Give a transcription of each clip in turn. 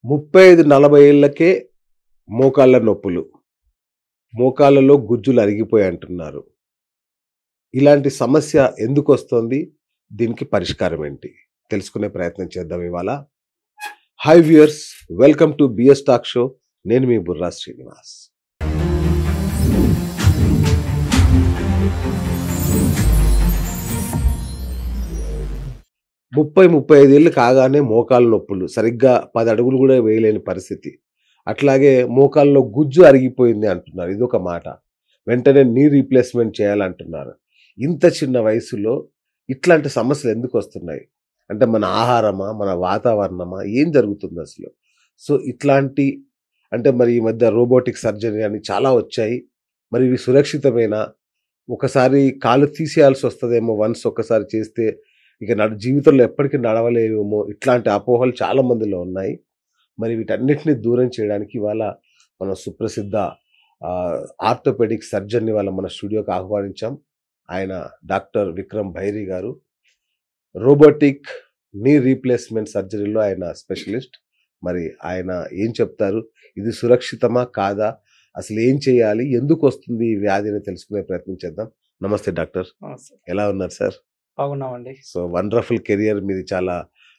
35-40 ఏళ్లకే మోకాళ్ళ నొప్పులు. మోకాళ్ళలో గుజ్జులు అరిగిపోయాయి అంటున్నారు. ఇలాంటి సమస్య ఎందుకొస్తోంది? దీనికి పరిష్కారం ఏంటి? తెలుసుకునే ప్రయత్నం చేద్దాం ఇవాళ. Hi viewers, welcome to BS talk show. నేను మీ బుర్రా శ్రీనివాస్. 35 ఏళ్ళు కాగానే మోకాళ్ళ నొప్పులు. సరిగ్గా 10 అడుగులు గూడా వేయలేని పరిస్థితి. అట్లాగే మోకాళ్ళలో గుజ్జు అరిగిపోయింది అంటున్నారు. ఇదొక మాట. వెంటనే నీ రీప్లేస్‌మెంట్ చేయాలంటున్నారు. ఇంత చిన్న వయసులో ఇట్లాంటి సమస్యలు ఎందుకొస్తున్నాయి? అంటే మన ఆహారమా? మన వాతావరణమా? ఏం జరుగుతుందసలు? సో, ఇట్లాంటి అంటే మరి ఈ మధ్య రోబోటిక్ సర్జరీ అని చాలా వచ్చాయి. మరి ఇవి సురక్షితమేనా? ఒకసారి కాలు తీసేయాల్సొస్తదేమో వన్స్ ఒక్కసారి చేస్తే ఇక జీవితంలో ఎప్పటికి నడవలేమేమో, ఇట్లాంటి అపోహలు చాలా మందిలో ఉన్నాయి. మరి వీటన్నిటిని దూరం చేయడానికి ఇవాళ మన సుప్రసిద్ధ ఆర్థోపెడిక్ సర్జన్‌ని ఇవాళ మన స్టూడియోకి ఆహ్వానించాం. ఆయన డాక్టర్ విక్రమ్ భైరీ గారు. రోబోటిక్ నీ రీప్లేస్‌మెంట్ సర్జరీలో ఆయన స్పెషలిస్ట్. మరి ఆయన ఏం చెప్తారు? ఇది సురక్షితమా? కాదా? అసలేం చేయాలి? ఎందుకొస్తుంది ఈ వ్యాధి అని తెలుసుకునే ప్రయత్నం చేద్దాం. నమస్తే డాక్టర్. నమస్తే. ఎలా ఉన్నారు సార్? బాగున్నామండి. సో, వండర్‌ఫుల్ కెరియర్ మీది. చాలా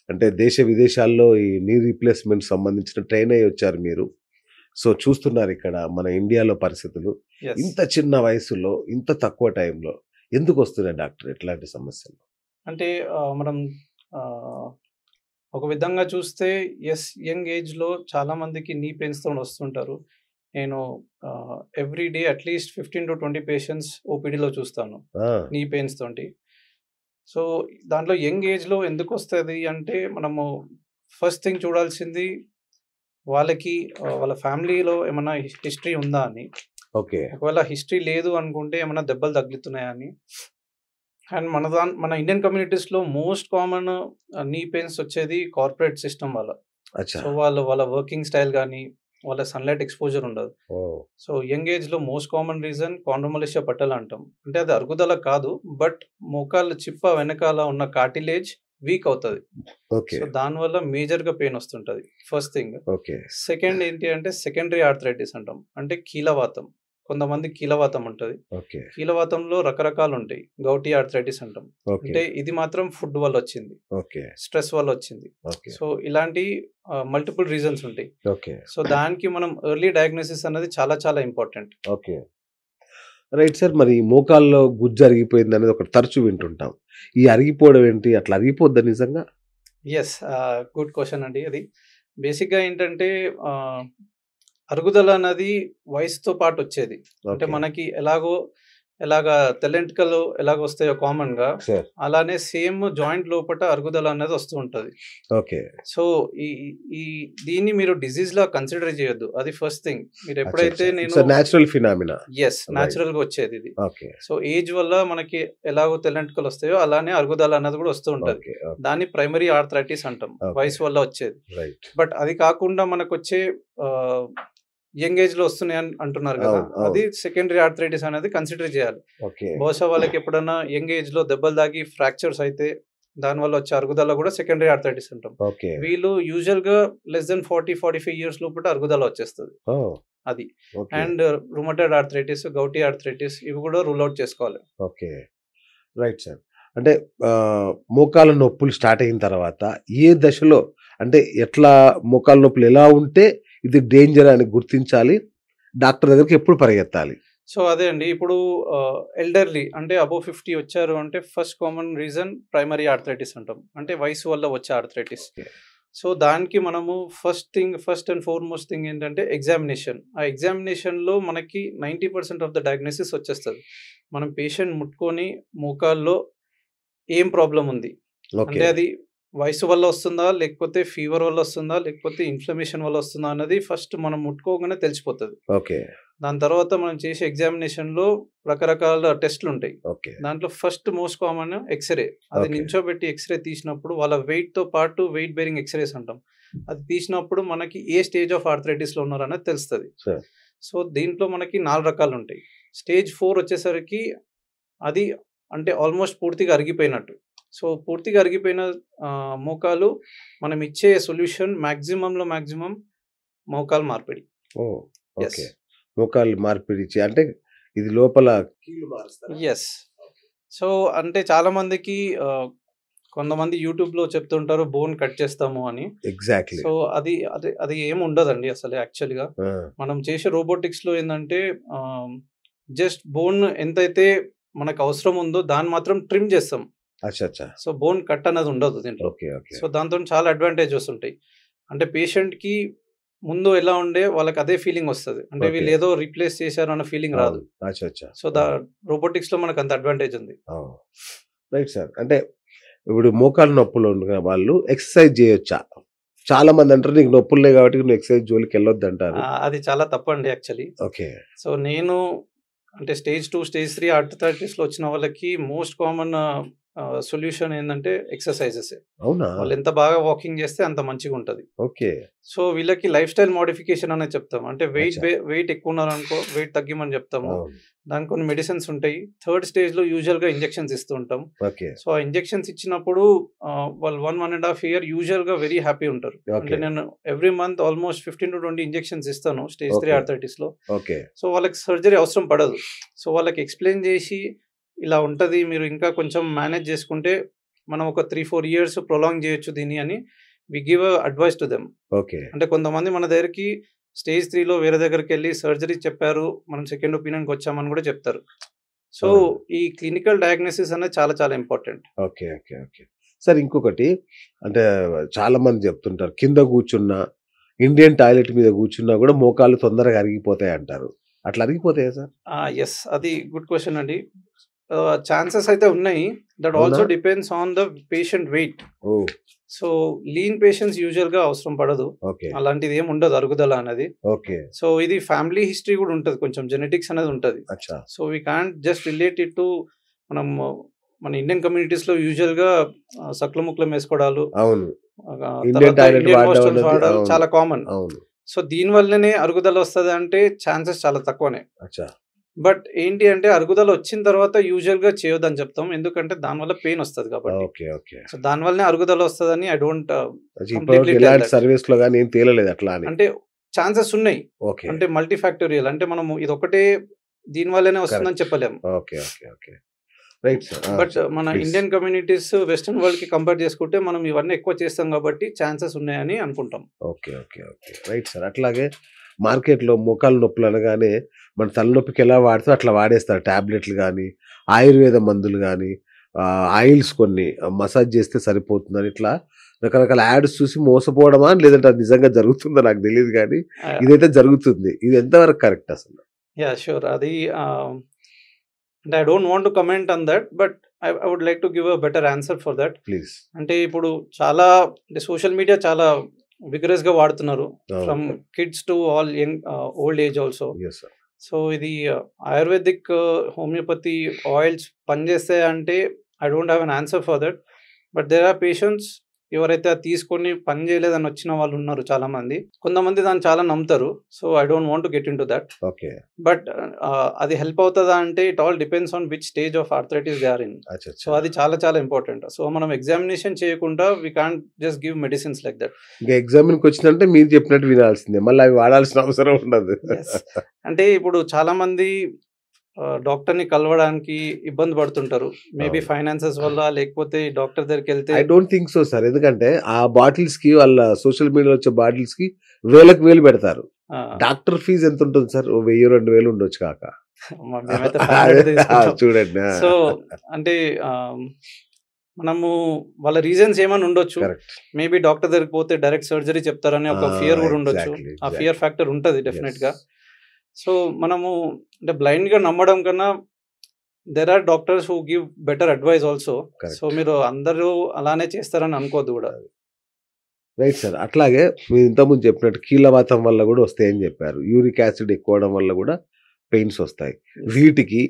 అంటే దేశ విదేశాల్లో ఈ నీ రీప్లేస్‌మెంట్ సంబంధించిన ట్రైన్ అయ్యి వచ్చారు మీరు. సో, చూస్తున్నారు ఇక్కడ మన ఇండియాలో పరిస్థితులు. యెస్. ఇంత చిన్న వయసులో, ఇంత తక్కువ టైంలో ఎందుకొస్తున్నాయి డాక్టర్ ఇట్లాంటి సమస్యలు? అంటే మనం ఆహ్, ఒక విధంగా చూస్తే యంగ్ ఏజ్‌లో చాలా మందికి నీ పెయిన్స్‌తోని వస్తుంటారు. నేను ఎవ్రీ డే అట్‌లీస్ట్ 15-20 పేషెంట్స్ ఓపీడీలో చూస్తాను ఆ! నీ పెయిన్స్ తోటి. సో, దాంట్లో యంగ్ ఏజ్‌లో ఎందుకొస్తది అంటే మనము ఫస్ట్ థింగ్ చూడాల్సింది వాళ్ళకి వాళ్ళ ఫ్యామిలీలో ఏమన్నా హిస్టరీ ఉందా అని. ఓకే. ఒకవేళ హిస్టరీ లేదు అనుకుంటే ఏమన్నా దెబ్బలు తగులుతున్నాయా అని. అండ్ మన ఇండియన్ కమ్యూనిటీస్‌లో మోస్ట్ కామన్ నీ పెయిన్స్ వచ్చేది కార్పొరేట్ సిస్టమ్ వల్ల. అచ్చా! సో, వాళ్ళ వర్కింగ్ స్టైల్ గాని, వాళ్ళ సన్‌లైట్ ఎక్స్‌పోజర్ ఉండదు. ఓహ్! సో, యంగ్ ఏజ్‌లో మోస్ట్ కామన్ రీజన్ కాండ్రోమలేషియా పట్టల్ అంటాం. అంటే అది అరుగుదల కాదు. బట్ మోకాళ్ళ చిప్ప వెనకాల ఉన్న కార్టిలేజ్ వీక్ అవుతది. ఓకే. సో, దానివల్ల మేజర్‌గా పెయిన్ వస్తుంటది. First thing. ఓకే. సెకండ్ ఏంటి అంటే సెకండరీ ఆర్థరైటిస్ అంటాం. అంటే కీలవాతం. కొంతమందికి కీలవాతం ఉంటది. ఓకే. కీలవాతంలో రకరకాలుంటాయి. గౌటీ ఆర్థరైటిస్ అంటాం. ఓకే. అంటే ఇది మాత్రం ఫుడ్ వల్లొచ్చింది. ఓకే. స్ట్రెస్ వల్లొచ్చింది. ఓకే. సో, ఇలాంటి మల్టిపుల్ రీజన్స్ ఉంటాయి. ఓకే. సో, దానికి మనం ఎర్లీ డయాగ్నోసిస్ అన్నది చాలా చాలా ఇంపార్టెంట్. ఓకే. Right sir. మరి మోకాల్లో గుజ్జు అరిగిపోయిందనేది ఒకటి తరచూ వింటుంటాం. ఈ అరిగిపోవడం ఏంటి? అట్లా అరిగిపోద్దా నిజంగా? యెస్. గుడ్ క్వెషన్ అండి అది. బేసిక్‌గా ఏంటంటే ఆహ్, అరుగుదల అన్నది వయసుతో పాటొచ్చేది. అంటే ఓకే. మనకి ఎలాగా తెల్లెంటికలు ఎలాగొస్తాయో కామన్‌గా, సార్. అలానే సేమ్ జాయింట్ లోపట అరుగుదల అనేది వస్తూ ఉంటది. ఓకే. సో, ఈ ఈ దీన్ని మీరు డిసీజ్‌లా కన్సిడర్ చేయొద్దు. అది ఫస్ట్ థింగ్. అచ్చా! మీరెప్పుడైతే అచ్చా! నేను it's a natural phenomena. Right. నేచురల్‌గా వచ్చేదిది. ఓకే. సో, ఏజ్ వల్ల మనకి ఎలాగో తెల్లెంటికలొస్తాయో అలానే అరుగుదల అన్నది కూడా వస్తూ ఉంటది. ఓకే. ఓకే. దాన్ని ప్రైమరీ ఆర్థరైటిస్ అంటాం. ఓకే. వయసు వల్ల వచ్చేది. రైట్. బట్ అది కాకుండా మనకొచ్చే ఆహ్, యంగ్ ఏజ్‌లో వస్తున్నాయని అంటున్నారు గదా! అవును. అవును. అది సెకండరీ ఆర్థరైటిస్ అనేది కన్సిడర్ చేయాలి. ఓకే. బహుశా వాళ్ళకి ఎప్పుడన్నా యంగ్ ఏజ్‌లో దెబ్బలు తాకి ఫ్రాక్చర్స్ అయితే దానివల్ల వచ్చే అరుగుదల కూడా సెకండరీ ఆర్థరైటిస్ అంటాం. ఓకే. వీళ్ళు యూజువల్‌గా లెస్ థాన్ 45 ఇయర్స్ లోపట అరుగుదల వచ్చేస్తది. ఓహ్! అది. Okay. And rheumatoid arthritis, gouty arthritis ఇవి కూడా రూల్ ఔట్ చేసుకోవాలి. ఓకే. Right sir. అంటే మోకాళ్ళ నొప్పులు స్టార్ట్ అయిన తర్వాత ఏ దశలో అంటే ఎట్లా మోకాళ్ళ నొప్పులు ఎలా ఉంటే ఇది డేంజర్ అని గుర్తించాలి? డాక్టర్ దగ్గరికి ఎప్పుడు పరిగెత్తాలి? సో, అదే అండి. ఇప్పుడు ఎల్డర్లీ అంటే అబోవ్ 50 వచ్చారు అంటే first common reason primary arthritis అంటాం. అంటే వయసు వల్ల వచ్చే ఆర్థరైటిస్. ఓకే. సో, దానికి మనము ఫస్ట్ అండ్ ఫార్‌మోస్ట్ థింగ్ ఏంటంటే ఎగ్జామినేషన్. ఆ ఎగ్జామినేషన్‌లో మనకి 90% ఆఫ్ ద డయాగ్నోసిస్ వచ్చేస్తది. మనం పేషెంట్ ముట్టుకొని మోకాల్లో ఏం ప్రాబ్లమ్ ఉంది? ఓకే. అంటే అది వయసు వల్ల వస్తుందా? లేకపోతే ఫీవర్ వల్ల వస్తుందా? లేకపోతే ఇన్‌ఫ్లమేషన్ వల్ల వస్తుందా? అన్నది ఫస్ట్ మనం ముట్టుకోగానే తెలిసిపోతది. ఓకే. దాని తర్వాత మనం చేసే ఎగ్జామినేషన్‌లో రకరకాల టెస్ట్‌లుంటాయి. ఓకే. దాంట్లో ఫస్ట్ మోస్ట్ కామన్ ఎక్స్‌రే. అది ఓకే. నించోబెట్టి ఎక్స్‌రే తీసినప్పుడు వాళ్ళ వెయిట్‌తో పాటు వెయిట్ బేరింగ్ ఎక్స్‌రేస్ అంటాం. అది తీసినప్పుడు మనకి ఏ స్టేజ్ ఆఫ్ ఆర్థరైటిస్‌లో ఉన్నారనేది తెలుస్తది. సార్. సో, దీంట్లో మనకి 4 రకాలుంటాయి. స్టేజ్ 4 వచ్చేసరికి అది అంటే ఆల్‌మోస్ట్ పూర్తిగా అరిగిపోయినట్టు. సో పూర్తిగా అరిగిపోయిన మోకాలు మనం ఇచ్చే సొల్యూషన్ మాక్సిమం మోకాలు మార్పిడి. ఓ ఎస్. ఓకే. మోకాలు మార్పిడి అంటే ఇది లోపల కీలు మారుస్తారా? ఎస్. సో అంటే చాలా మందికి కొంతమంది యూట్యూబ్లో చెప్తుంటారు బోన్ కట్ చేస్తాము అని. ఎగ్జాక్ట్లీ. సో అది అది అది ఏమి ఉండదండి అసలు యాక్చువల్గా. మనం చేసే రోబోటిక్స్లో ఏంటంటే జస్ట్ బోన్ ఎంతైతే మనకు అవసరం ఉందో దాన్ని మాత్రం ట్రిమ్ చేస్తాం. అచ్చా అచ్చా. సో బోన్ కట్ అనేది ఉండదు దీంట్లో. Okay okay. సో దాంతో చాలా అడ్వాంటేజెస్ ఉంటాయి. అంటే పేషెంట్కి ముందు ఎలా ఉండే వాళ్ళకి అదే ఫీలింగ్ వస్తుంది. అంటే Okay. వీళ్ళు ఏదో రీప్లేస్ చేశారు అన్న ఫీలింగ్ రాదు. అచ్చా అచ్చా. సో రోబోటిక్స్లో మనకు అంత అడ్వాంటేజ్ ఉంది. Right sir. అంటే ఇప్పుడు మోకాలు నొప్పులు ఉన్న వాళ్ళు ఎక్సర్సైజ్ చేయొచ్చా? చాలా మంది అంటారు నీకు నొప్పులు లేవు కాబట్టి నువ్వు ఎక్సర్సైజ్ జోలికి వెళ్ళొద్దు అంటారు. అది చాలా తప్పండి యాక్చువల్లీ. ఓకే. సో నేను అంటే స్టేజ్ 2, స్టేజ్ 3 ఆర్థరైటిస్లో వచ్చిన వాళ్ళకి మోస్ట్ కామన్ సొల్యూషన్ ఏంటంటే ఎక్సర్సైజెస్. అవునా? వాళ్ళు ఎంత బాగా వాకింగ్ చేస్తే అంత మంచిగా ఉంటుంది. ఓకే. సో వీళ్ళకి లైఫ్ స్టైల్ మోడిఫికేషన్ అనేది చెప్తాం. అంటే అచ్చా. వెయిట్ ఎక్కువ ఉన్నారనుకో వెయిట్ తగ్గిమని చెప్తాము. అవును. దానికి కొన్ని మెడిసిన్స్ ఉంటాయి. థర్డ్ స్టేజ్లో యూజువల్గా ఇంజెక్షన్స్ ఇస్తూ ఉంటాం. ఓకే. సో ఆ ఇంజెక్షన్స్ ఇచ్చినప్పుడు వాళ్ళు 1.5 year యూజువల్గా వెరీ హ్యాపీ ఉంటారు. అంటే ఓకే. నేను every month almost 15 to 20 injections ఇస్తాను స్టేజ్ 3 Okay. ఆర్థరైటిస్లో. ఓకే. సో వాళ్ళకి సర్జరీ అవసరం పడదు. సో వాళ్ళకి ఎక్స్ప్లెయిన్ చేసి ఇలా ఉంటుంది, మీరు ఇంకా కొంచెం మేనేజ్ చేసుకుంటే మనం ఒక 3-4 years ప్రొలాంగ్ చేయొచ్చు దీన్ని అని we give advice to them. Okay. అంటే కొంతమంది మన దగ్గరికి స్టేజ్ 3లో వేరే దగ్గరికి వెళ్ళి సర్జరీ చెప్పారు, మనం సెకండ్ ఒపీనియన్కి వచ్చామని కూడా చెప్తారు. సో ఈ క్లినికల్ డయాగ్నోసిస్ అనేది చాలా చాలా important. Okay okay okay. Sir ఇంకొకటి అంటే చాలా మంది చెప్తుంటారు కింద కూర్చున్నా ఇండియన్ టాయిలెట్ మీద కూర్చున్నా కూడా మోకాలు తొందరగా అరిగిపోతాయి అంటారు. అట్లా అరిగిపోతాయా సార్? ఎస్, అది గుడ్ క్వశ్చన్ అండి. ఛాన్సెస్ అయితే ఉన్నాయి. దట్ అవునా? Also depends on the patient weight. Oh so lean patients యూజువల్గా అవసరం పడదు. ఓకే. అలాంటిది ఏమి ఉండదు అరుగుదల అనేది. ఓకే. సో ఇది ఫ్యామిలీ హిస్టరీ కూడా ఉంటుంది, కొంచెం జెనెటిక్స్ అనేది ఉంటుంది. అచ్చా. So we can't just relate it to మనం మన ఇండియన్ కమ్యూనిటీస్లో యూజువల్గా సక్ల ముక్లం వేసుకోవడాలు, అవును. ఇండియన్ తర్వాత టాయిలెట్ ఇండియన్ వాడడం వాష్రూమ్స్ అనేది వాడడాలు అవును. చాలా కామన్. అవును. సో దీని వల్లనే అరుగుదల వస్తుంది అంటే ఛాన్సెస్ చాలా తక్కువనే. అచ్చా. బట్ ఏంటి అంటే అరుగుదల వచ్చిన తర్వాత యూజువల్గా చేయొద్దని చెప్తాం, ఎందుకంటే దానివల్ల పెయిన్ వస్తుంది కాబట్టి. Okay okay. సో దానివల్లనే అరుగుదల వస్తుందని ఐ డోంట్ ఇప్పటివరకు completely tell ఇలాంటి that. సర్వీస్ లో కానీ ఏం తేలలేదు అట్లా అని. అంటే ఛాన్సెస్ ఉన్నాయి. ఓకే. అంటే మల్టీ ఫ్యాక్టోరియల్, అంటే మనము ఇది ఒకటే దీని వల్లనే వస్తుందని చెప్పలేము. Okay okay okay. Right sir. But మన ఇండియన్ కమ్యూనిటీస్ వెస్టర్న్ వరల్డ్ కి కంపేర్ చేసుకుంటే మనం ఇవన్నీ ఎక్కువ చేస్తాం కాబట్టి ఛాన్సెస్ ఉన్నాయని అనుకుంటాం. Okay okay okay. Right sir. అట్లాగే మార్కెట్లో మోకాలు నొప్పులు అనగానే మన తలనొప్పికి ఎలా వాడితే అట్లా వాడేస్తారు. టాబ్లెట్లు కానీ ఆయుర్వేద మందులు కానీ ఆయిల్స్ కొన్ని మసాజ్ చేస్తే సరిపోతుందని ఇట్లా రకరకాల యాడ్స్ చూసి మోసపోవడమా లేదంటే అది నిజంగా జరుగుతుందో నాకు తెలియదు కానీ ఇదైతే జరుగుతుంది. ఇది ఎంతవరకు కరెక్ట్ అసలు? Ya sure. అది అంటే I don't want to comment on that, but I would like to give a better answer for that. Please. అంటే ఇప్పుడు చాలా అంటే సోషల్ మీడియా చాలా విగరస్ గా వాడుతున్నారు, from kids to all young old age also. So ఇది ayurvedic homeopathy oils పనిచేస్తాయి అంటే I don't have an answer for that. But there are patients ఎవరైతే అది తీసుకొని పని చేయలేదని వచ్చిన వాళ్ళు ఉన్నారు చాలా మంది. కొంతమంది దాన్ని చాలా నమ్ముతారు. So I don't want to get into that. Okay. But అది హెల్ప్ అవుతుందా అంటే it all depends on which stage of arthritis they are in. So అది చాలా చాలా ఇంపార్టెంట్. సో మనం ఎగ్జామినేషన్ చేయకుండా we can't just give medicines like that. ఇంకా ఎగ్జామిన్కి వచ్చిందంటే మీరు చెప్పినట్టు వినాల్సిందే, మళ్ళీ అవి వాడాల్సిన అవసరం ఉండదు. అంటే ఇప్పుడు చాలా మంది డాక్టర్ని కలవడానికి ఇబ్బంది పడుతుంటారు, మేబీ ఫైనాన్సెస్ వల్ల, లేకపోతే డాక్టర్ దగ్గరికి వెళ్తే. I don't think so sir. ఎందుకంటే ఆ బాటిల్స్ కి వాళ్ళ సోషల్ మీడియాలో వచ్చే బాటిల్స్ కి వేలకు వేలు పెడతారు. డాక్టర్ ఫీజు ఎంత ఉంటుంది సార్? 1000-2000 ఉండొచ్చు కాక. చూడండి. సో అంటే మనము వాళ్ళ రీజన్స్ ఏమైనా ఉండొచ్చు. మేబీ డాక్టర్ దగ్గరికి పోతే డైరెక్ట్ సర్జరీ చెప్తారని ఒక ఫియర్ కూడా ఉండొచ్చు. ఆ ఫియర్ ఫ్యాక్టర్ ఉంటుంది డెఫినెట్ గా. సో మనము అంటే బ్లైండ్ గా నమ్మడం కన్నా there are doctors who give better advice also. So మీరు అందరూ అలానే చేస్తారని అనుకోవద్దు కూడా. Right sir. అట్లాగే మీరు ఇంతకుముందు చెప్పినట్టు కీళ్ళవాతం వల్ల కూడా వస్తాయని చెప్పారు. యూరిక్ యాసిడ్ ఎక్కువ అవడం వల్ల కూడా పెయిన్స్ వస్తాయి వీటికి.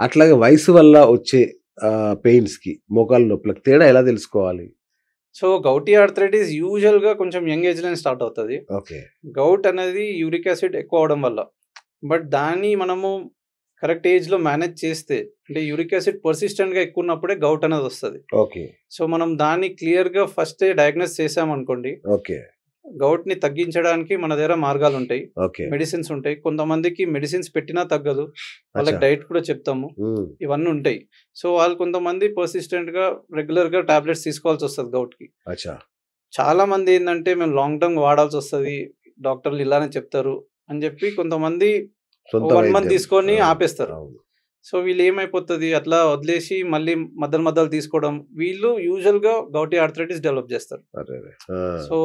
అట్లాగే వయసు వల్ల వచ్చే పెయిన్స్ కి, మోకాలు నొప్పులకు తేడా ఎలా తెలుసుకోవాలి? సో గౌటీ ఆర్థరైటిస్ యూజువల్ గా కొంచెం యంగ్ ఏజ్ లోనే స్టార్ట్ అవుతుంది. ఓకే. గౌట్ అనేది యూరిక్ యాసిడ్ ఎక్కువ అవడం వల్ల. బట్ దాన్ని మనము కరెక్ట్ ఏజ్‌లో మేనేజ్ చేస్తే అంటే యూరిక్ యాసిడ్ పర్సిస్టెంట్‌గా ఎక్కువ ఉన్నప్పుడే గౌట్ అనేది వస్తది. ఓకే. సో, మనం దాన్ని క్లియర్‌గా ఫస్టే డయాగ్నోస్ చేసామనుకోండి, ఓకే. గౌట్‌ని తగ్గించడానికి మన దగ్గర మార్గాలుంటాయి. ఓకే. మెడిసిన్స్ ఉంటాయి. కొంతమందికి మెడిసిన్స్ పెట్టినా తగ్గదు. వాళ్ళకి అచ్చా! డైట్ కూడా చెప్తాము. హ్మ్. ఇవన్నీ ఉంటాయి. సో, వాళ్ళు కొంతమంది పర్సిస్టెంట్‌గా రెగ్యులర్‌గా టాబ్లెట్స్ తీసుకోవాల్సొస్తది గౌట్‌కి. అచ్చా! చాలామంది ఏందంటే మేము లాంగ్ టర్మ్ వాడాల్సొస్తది. డాక్టర్లు ఇలానే చెప్తారు అని చెప్పి కొంతమంది సొంత 1 మంత్ వైద్యం. తీసుకొని అవును. ఆపేస్తారు. అవును. సో, వీళ్ళేమైపోతది అట్లా వదిలేసి మళ్ళీ మధ్యలో మధ్యలో తీసుకోవడం. వీళ్ళు యూజువల్‌గా గౌటీ ఆర్థరైటిస్ డెవలప్ చేస్తారు. అరెరే! ఆ! సో,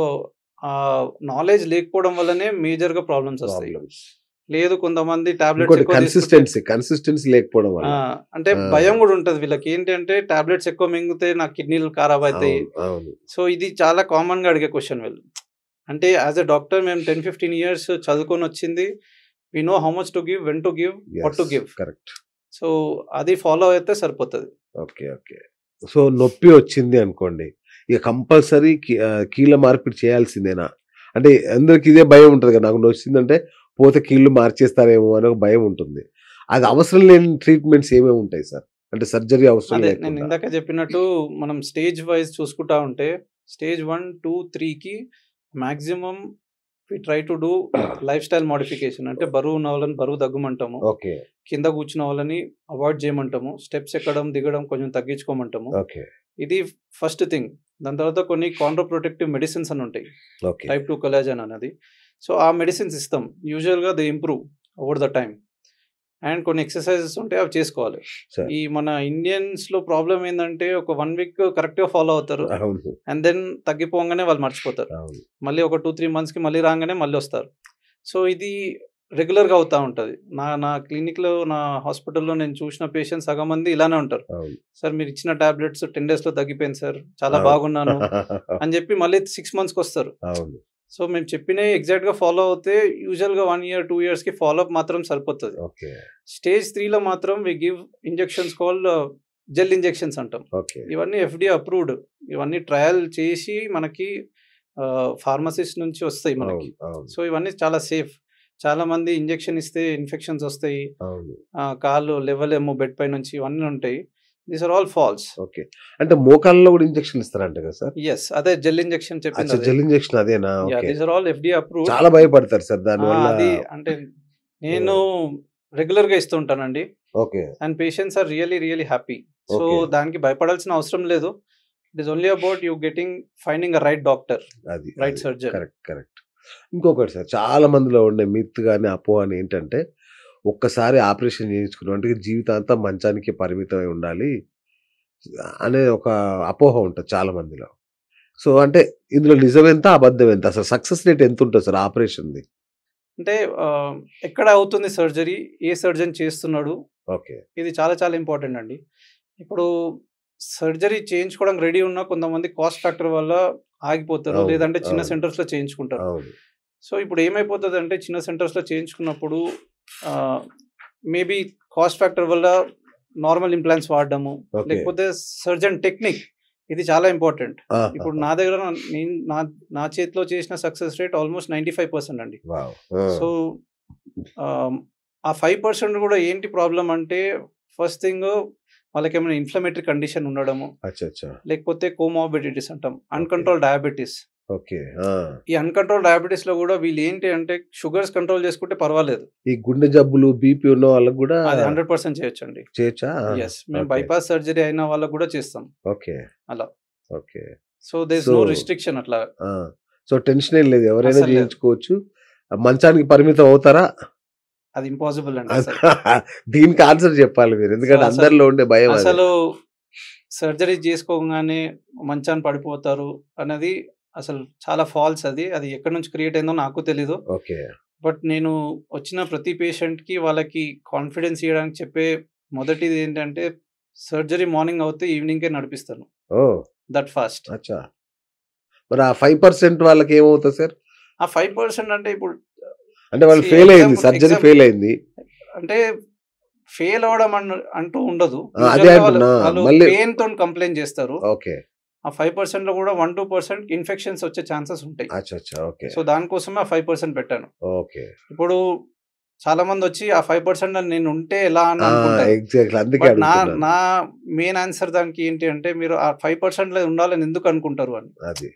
నాలెడ్జ్ లేకపోవడం వల్లనే మేజర్‌గా ప్రాబ్లమ్స్ వస్తాయి. ప్రాబ్లమ్స్. లేదు కొంతమంది టాబ్లెట్స్ ఇంకోటి ఎక్కువ తీసుకుంటే కన్సిస్టెన్సీ లేకపోవడం ఆ! వల్ల. అంటే ఆ! భయం గూడా ఉంటది వీళ్ళకేంటంటే టాబ్లెట్స్ ఎక్కువ మింగితే నా కిడ్నీలు ఖరాబ్ అయితాయి. అవును. అవును. సో, ఇది చాలా కామన్‌గా అడిగే క్వెషన్ వీళ్ళు. అంటే యాస్ ఎ డాక్టర్ మేము 10, 15 ఇయర్స్ చదువుకొనొచ్చింది. We know how much to give, when to give, what yes. To give. Correct. So, అది ఫాలో అయితే సరిపోతది. ఓకే. ఓకే. సో, నొప్పి వచ్చింది అనుకోండి. ఇక కంపల్సరీ కీళ్ళ మార్పిడి చేయాల్సిందేనా? అంటే అందరికి ఇదే భయం ఉంటది కదా! నాకు నొచ్చిందంటే పోతే కీళ్ళు మార్చేస్తారేమో అని ఒక భయం ఉంటుంది. అది అవసరం లేని ట్రీట్మెంట్స్ ఏమేమి ఉంటాయి సార్? అంటే సర్జరీ అవసరం అదే నేను లేకుండా. ఇందాక చెప్పినట్టు మనం స్టేజ్ వైస్ చూసుకుంటా ఉంటే స్టేజ్ 1, 2, 3కి maximum we try to do lifestyle modification. అంటే బరువు ఉన్న వాళ్ళని బరువు తగ్గమంటాము. ఓకే. కింద కూర్చున్న వాళ్ళని అవాయిడ్ చేయమంటాము. స్టెప్స్ ఎక్కడం, దిగడం కొంచెం తగ్గించుకోమంటాము. ఓకే. ఇది ఫస్ట్ థింగ్. దాని తర్వాత కొన్ని కాంట్రా ప్రొటెక్టివ్ మెడిసిన్స్ అని ఉంటాయి. ఓకే. టైప్ 2 కొలాజన్ అనేది. సో, ఆ మెడిసిన్స్ ఇస్తాం. యూజువల్‌గా they improve over the time. And కొన్ని ఎక్సర్‌సైజెస్ ఉంటాయి. అవి చేసుకోవాలి. సార్. ఈ మన ఇండియన్స్‌లో ప్రాబ్లమ్ ఏందంటే ఒక 1 వీక్ కరెక్ట్‌గా ఫాలో అవుతారు. అవును. అండ్ దెన్ తగ్గిపోంగానే వాళ్ళు మర్చిపోతారు. అవును. మళ్ళీ ఒక 2, 3 మంత్స్‌కి మళ్ళీ రాంగానే మళ్ళొస్తారు. సో, ఇది రెగ్యులర్‌గా అవుతా ఉంటది. నా నా క్లినిక్‌లో, నా హాస్పిటల్‌లో నేను చూసిన పేషెంట్స్ సగం మంది ఇలానే ఉంటారు. అవును. సార్ మీరిచ్చిన టాబ్లెట్స్ 10 డేస్‌లో తగ్గిపోయింది సార్. చాలా అవును. బాగున్నాను అని చెప్పి మళ్ళీ 6 మంత్స్‌కొస్తారు. అవును. సో, మేము చెప్పినయి ఎగ్జాక్ట్‌గా ఫాలో అవుతే యూజువల్‌గా 1 ఇయర్, 2 ఇయర్స్‌కి ఫాలో అప్ మాత్రం సరిపోతది. ఓకే. స్టేజ్ 3లో మాత్రం we give injections called gel injections అంటాం. ఓకే. ఇవన్నీ ఎఫ్‌డీఏ అప్రూవ్డ్. ఇవన్నీ ట్రయల్ చేసి మనకి ఫార్మసిస్ట్ నుంచి వస్తాయి మనకి. అవును. అవును. సో, ఇవన్నీ చాలా సేఫ్. చాలామంది ఇంజెక్షన్ ఇస్తే ఇన్ఫెక్షన్స్ వస్తాయి. అవును. కాళ్ళు లెవ్వలేము బెడ్ పై నుంచి ఇవన్నీ ఉంటాయి. These are all false. Okay. అంటే మోకాళ్ళలో కూడా ఇంజెక్షన్‌లు ఇస్తారంట కదా సార్? యెస్. అదే జెల్ ఇంజెక్షన్ చెప్పింది అచ్చా! అదే. జెల్ ఇంజెక్షన్ అదేనా? Yeah! Okay. These are all FDA approved. చాలా భయపడతారు సార్ దానివల్ల. అది అంటే నేను రెగ్యులర్‌గా ఇస్తూ ఉంటానండి. Okay. And patients are really happy. So, okay. దానికి భయపడాల్సిన అవసరం లేదు. It is only about you finding a right doctor, అది. రైట్ అది. సర్జన్. కరెక్ట్. కరెక్ట్. ఇంకొకటి సార్ చాలా మందిలో ఉండే మిత్ గాని, అపోహ అని ఏంటంటే ఒక్కసారి ఆపరేషన్ చేయించుకున్నాం అంటే జీవితాంతం మంచానికి పరిమితమై ఉండాలి అనే ఒక అపోహ ఉంటది చాలా మందిలో. సో, అంటే ఇందులో నిజమెంత? అబద్ధం ఎంత? అసలు సక్సెస్ రేట్ ఎంతుంటది సార్ ఆపరేషన్‌ది? అంటే ఎక్కడ అవుతుంది సర్జరీ? ఏ సర్జన్ చేస్తున్నాడు? ఓకే. ఇది చాలా ఇంపార్టెంట్ అండి. ఇప్పుడు సర్జరీ చేయించుకోవడానికి రెడీ ఉన్న కొంతమంది కాస్ట్ ఫ్యాక్టర్ వల్ల ఆగిపోతారు. అవును. లేదంటే చిన్న అవును. సెంటర్స్‌లో చేయించుకుంటారు. అవును. సో, ఇప్పుడు ఏమైపోతదంటే చిన్న సెంటర్స్‌లో చేయించుకున్నప్పుడు ఆహ్, మేబీ కాస్ట్ ఫ్యాక్టర్ వల్ల నార్మల్ ఇంప్లాంట్స్ వాడడము, ఓకే. లేకపోతే సర్జన్ టెక్నిక్ ఇది చాలా ఇంపార్టెంట్. ఇప్పుడు ఆహాహా! నా దగ్గర నేను నా చేతిలో చేసిన సక్సెస్ రేట్ ఆల్‌మోస్ట్ 95% అండి. వావ్! ఆ! సో, ఆహ్, ఆ 5% కూడా ఏంటి ప్రాబ్లమ్ అంటే ఫస్ట్ థింగ్ వాళ్ళకేమైనా ఇన్‌ఫ్లమేటరీ కండిషన్ ఉండడము, అచ్చచ్చా! లేకపోతే కోమార్బిడిటీస్ అంటాం. ఓకే. Uncontrolled diabetes. ఓకే. ఆ! ఈ అన్‌కంట్రోల్డ్ డయాబెటిస్‌లో గూడా వీళ్ళేంటి అంటే షుగర్స్ కంట్రోల్ చేసుకుంటే పర్వాలేదు. ఈ గుండె జబ్బులు, బీపీ ఉన్న వాళ్ళకి గూడా అది 100% చేయొచ్చండి. చేయొచ్చా? యెస్. మేము ఓకే. బైపాస్ సర్జరీ అయిన వాళ్ళకి గూడా చేస్తాం ఓకే. అలా. Okay. So, there is so no restriction అట్లా. ఆ! సో, టెన్షనేం లేదు. ఎవరైనా అస్సలు లేదు. జేయించుకోవచ్చు. మంచానికి పరిమితం అవుతారా? అది ఇంపాసిబుల్ అండి అది అసలు. దీనికి ఆన్సర్ జెప్పాలి మీరు. సో, ఎందుకంటే అసలు అందరిలో ఉండే భయం అదే. అసలు సర్జరీ జేసుకోగానే మంచాన పడిపోతారు అన్నది అసలు చాలా ఫాల్స్ అది. అది ఎక్కడి నుంచి క్రియేట్ అయిందో నాకు తెలీదు. ఓకే. బట్ నేను వచ్చిన ప్రతి పేషెంట్‌కి వాళ్ళకి కాన్ఫిడెన్స్ ఇయ్యడానికి చెప్పే మొదటిది ఏంటంటే సర్జరీ మార్నింగ్ అవుతే ఈవినింగ్‌కే నడిపిస్తాను. ఓహ్! That fast. అచ్చా! మరి ఆ 5% వాళ్ళకేమవుతది సార్? ఆ 5% అంటే ఇప్పుడు అంటే వాళ్ళు సీ ఫెయిల్ అయింది. ఎగ్జాంపుల్ సర్జరీ ఫెయిల్ అయింది. అంటే ఫెయిల్ అవ్వడం అంటూ ఉండదు. అదే యూజువల్‌గా అంటున్నా. వాళ్ళు మళ్ళీ పెయిన్‌తోని కంప్లెయింట్ చేస్తారు. ఓకే. ఆ 5%లో కూడా 1, 2% ఇన్ఫెక్షన్స్ వచ్చే ఛాన్సెస్ ఉంటాయి. అచ్చచ్చా! ఓకే. సో, దానికోసమే ఆ 5% పెట్టాను. ఓకే. ఇప్పుడు చాలా మంది వచ్చి ఆ 5% నేను ఉంటే ఎలా అని అనుకుంటారు. ఎగ్జాక్ట్లీ అందుకే బట్ నా అడుగుతున్నాను. నా మెయిన్ ఆన్సర్ దానికి ఏంటి అంటే మీరు ఆ 5% ఉండాలని ఎందుకు అనుకుంటారు అని. అది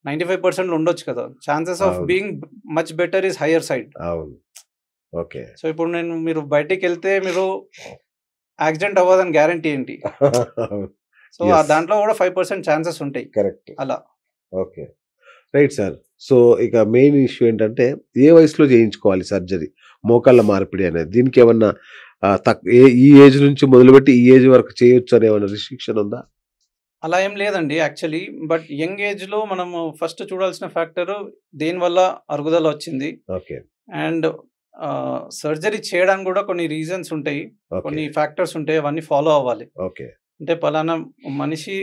95% ఉండొచ్చు కదా. ఛాన్సెస్ ఆఫ్ అవును. Being much better is hire side. అవును. ఓకే. సో ఇప్పుడు మీరు బయటికెళ్తే మీరు యాక్సిడెంట్ అవ్వదని గ్యారంటీ ఏంటి? So Yes. దాంట్లో కూడా 5% ఛాన్సెస్ ఉంటాయి. కరెక్ట్. అలా. ఓకే. Right sir. సో ఇక మెయిన్ ఇష్యూ ఏంటంటే ఏ వయసులో చేయించుకోవాలి సర్జరీ? మోకాళ్ళ మార్పిడి అనేది. దీనికి ఏమన్నా ఈ ఏజ్ నుంచి మొదలుపెట్టి ఈ ఏజ్ వరకు చేయొచ్చు అని ఏమన్నా రిస్ట్రిక్షన్ ఉందా? అలా ఏం లేదండి యాక్చువల్లీ. బట్ యంగ్ ఏజ్‌లో మనము ఫస్ట్ చూడాల్సిన ఫ్యాక్టర్ దేనివల్ల అరుగుదల వచ్చింది. ఓకే. అండ్ సర్జరీ చేయడానికి కూడా కొన్ని రీజన్స్ ఉంటాయి. ఓకే. కొన్ని ఫ్యాక్టర్స్ ఉంటాయి. అవన్నీ ఫాలో అవ్వాలి. ఓకే. అంటే పలానా మనిషి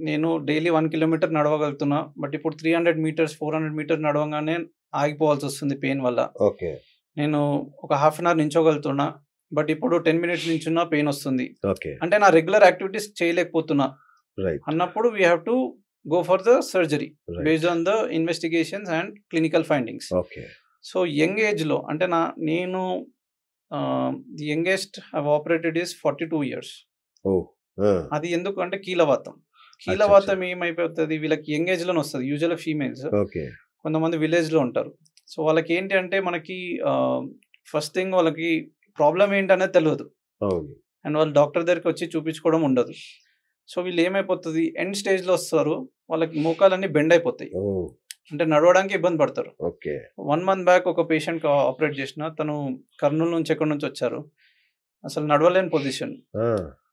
నేను డైలీ 1 కిలోమీటర్ నడవగలుగుతున్నా. బట్ ఇప్పుడు 300 మీటర్స్, 400 మీటర్స్ నడవంగానే ఆగిపోవాల్సొస్తుంది పెయిన్ వల్ల. ఓకే. నేను ఒక హాఫ్ అన్ అవర్ నించోగలుగుతున్నా. బట్ ఇప్పుడు 10 మినిట్స్ నించున్నా పెయిన్ వస్తుంది. ఓకే. అంటే నా రెగ్యులర్ యాక్టివిటీస్ చేయలేకపోతున్నా రైట్. అన్నప్పుడు we have to go for the surgery right. Based on the investigations and clinical findings. Okay. So young ఏజ్‌లో అంటే నేను the youngest have operated is 42 years. Oh! Ah! అది ఎందుకు అంటే కీలవాతం. కీలవాతం ఏమైపోతది వీళ్ళకి యంగ్ ఏజ్‌లోనే వస్తది. యూజువల్‌గా ఫీమేల్స్. ఓకే. కొంతమంది విలేజ్‌లో ఉంటారు. సో వాళ్ళకి ఏంటి అంటే మనకి ఫస్ట్ థింగ్ వాళ్ళకి ప్రాబ్లమ్ ఏంటనేది తెలవదు. అవును. అండ్ వాళ్ళు డాక్టర్ దగ్గరికి వచ్చి చూపించుకోవడం ఉండదు. సో వీళ్ళు ఏమైపోతది ఎండ్ స్టేజ్‌లో వస్తారు. వాళ్ళకి మోకాలన్నీ బెండ్ అయిపోతాయి. ఓహ్! అంటే నడవడానికి ఇబ్బంది పడతారు. ఓకే. 1 మంత్ బ్యాక్ ఒక పేషెంట్‌కి ఆపరేట్ చేసిన. తను కర్నూలు నుంచి ఎక్కడి నుంచి వచ్చారు. అసలు నడవలేని పొజిషన్. ఆ!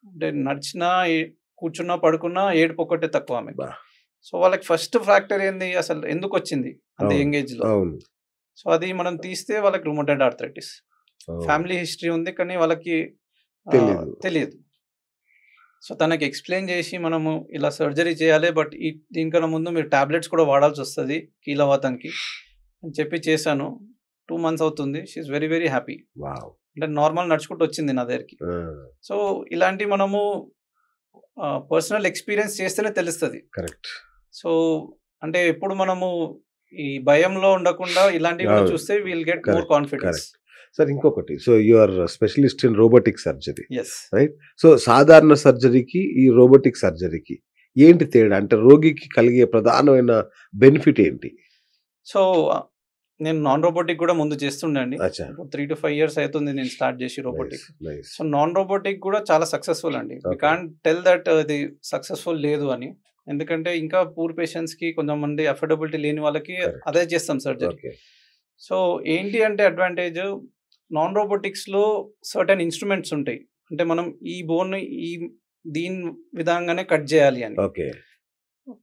అంటే నడిచినా, కూర్చున్నా, పడుకున్నా ఏడుపు ఒక్కటే తక్కువ ఆమెకి. బా! సో వాళ్ళకి ఫస్ట్ ఫ్యాక్టర్ ఏంది అసలు ఎందుకొచ్చింది అంత అవును. యంగ్ ఏజ్‌లో? అవును. సో అది మనం తీస్తే వాళ్ళకి రుమటాయిడ్ ఆర్థరైటిస్. ఓహ్! ఫ్యామిలీ హిస్టరీ ఉంది. కానీ వాళ్ళకి తెలీదు. తెలీదు. సో తనకి ఎక్స్‌ప్లెయిన్ చేసి మనము ఇలా సర్జరీ చేయాలి. బట్ దీనికన్నా ముందు మీరు టాబ్లెట్స్ కూడా వాడాల్సొస్తది కీలవాతానికి అని చెప్పి చేశాను. 2 మంత్స్ అవుతుంది. She is very very happy. Wow! అంటే నార్మల్ నడుచుకుంటూ వచ్చింది నా దగ్గరికి. ఆ! సో ఇలాంటివి మనము పర్సనల్ ఎక్స్‌పీరియన్స్ చేస్తేనే తెలుస్తది. కరెక్ట్. సో అంటే ఎప్పుడు మనము ఈ భయంలో ఉండకుండా ఇలాంటివి కూడా అవును. చూస్తే will get more correct. Confidence. Correct. Sir ఇంకొకటి. So you are specialist in robotic surgery. Yes. Right? So సాధారణ సర్జరీకి, ఈ రోబోటిక్ సర్జరీకి ఏంటి తేడా? అంటే రోగికి కలిగే ప్రధానమైన బెనిఫిట్ ఏంటి? సో నేను నాన్ రోబోటిక్ కూడా ముందు చేస్తుండే అండి. అచ్చా! ఇప్పుడు 3-5 ఇయర్స్ అవుతుంది నేను స్టార్ట్ చేసి robotic. Nice. So non robotic కూడా చాలా సక్సెస్‌ఫుల్ అండి. వి ఓకే. కాంట్ టెల్ దట్ ఇది సక్సెస్‌ఫుల్ లేదు అని. ఎందుకంటే ఇంకా పూర్ పేషెంట్స్‌కి కొంతమంది అఫోర్డబిలిటీ లేని వాళ్ళకి కరెక్ట్. అదే చేస్తాం సర్జరీ. ఓకే. సో ఏంటి అంటే అడ్వాంటేజ్ నాన్ రోబోటిక్స్‌లో సర్టెన్ ఇన్‌స్ట్రుమెంట్స్ ఉంటాయి. అంటే మనం ఈ బోన్‌ని దీని విధంగానే కట్ చేయాలి అని. ఓకే.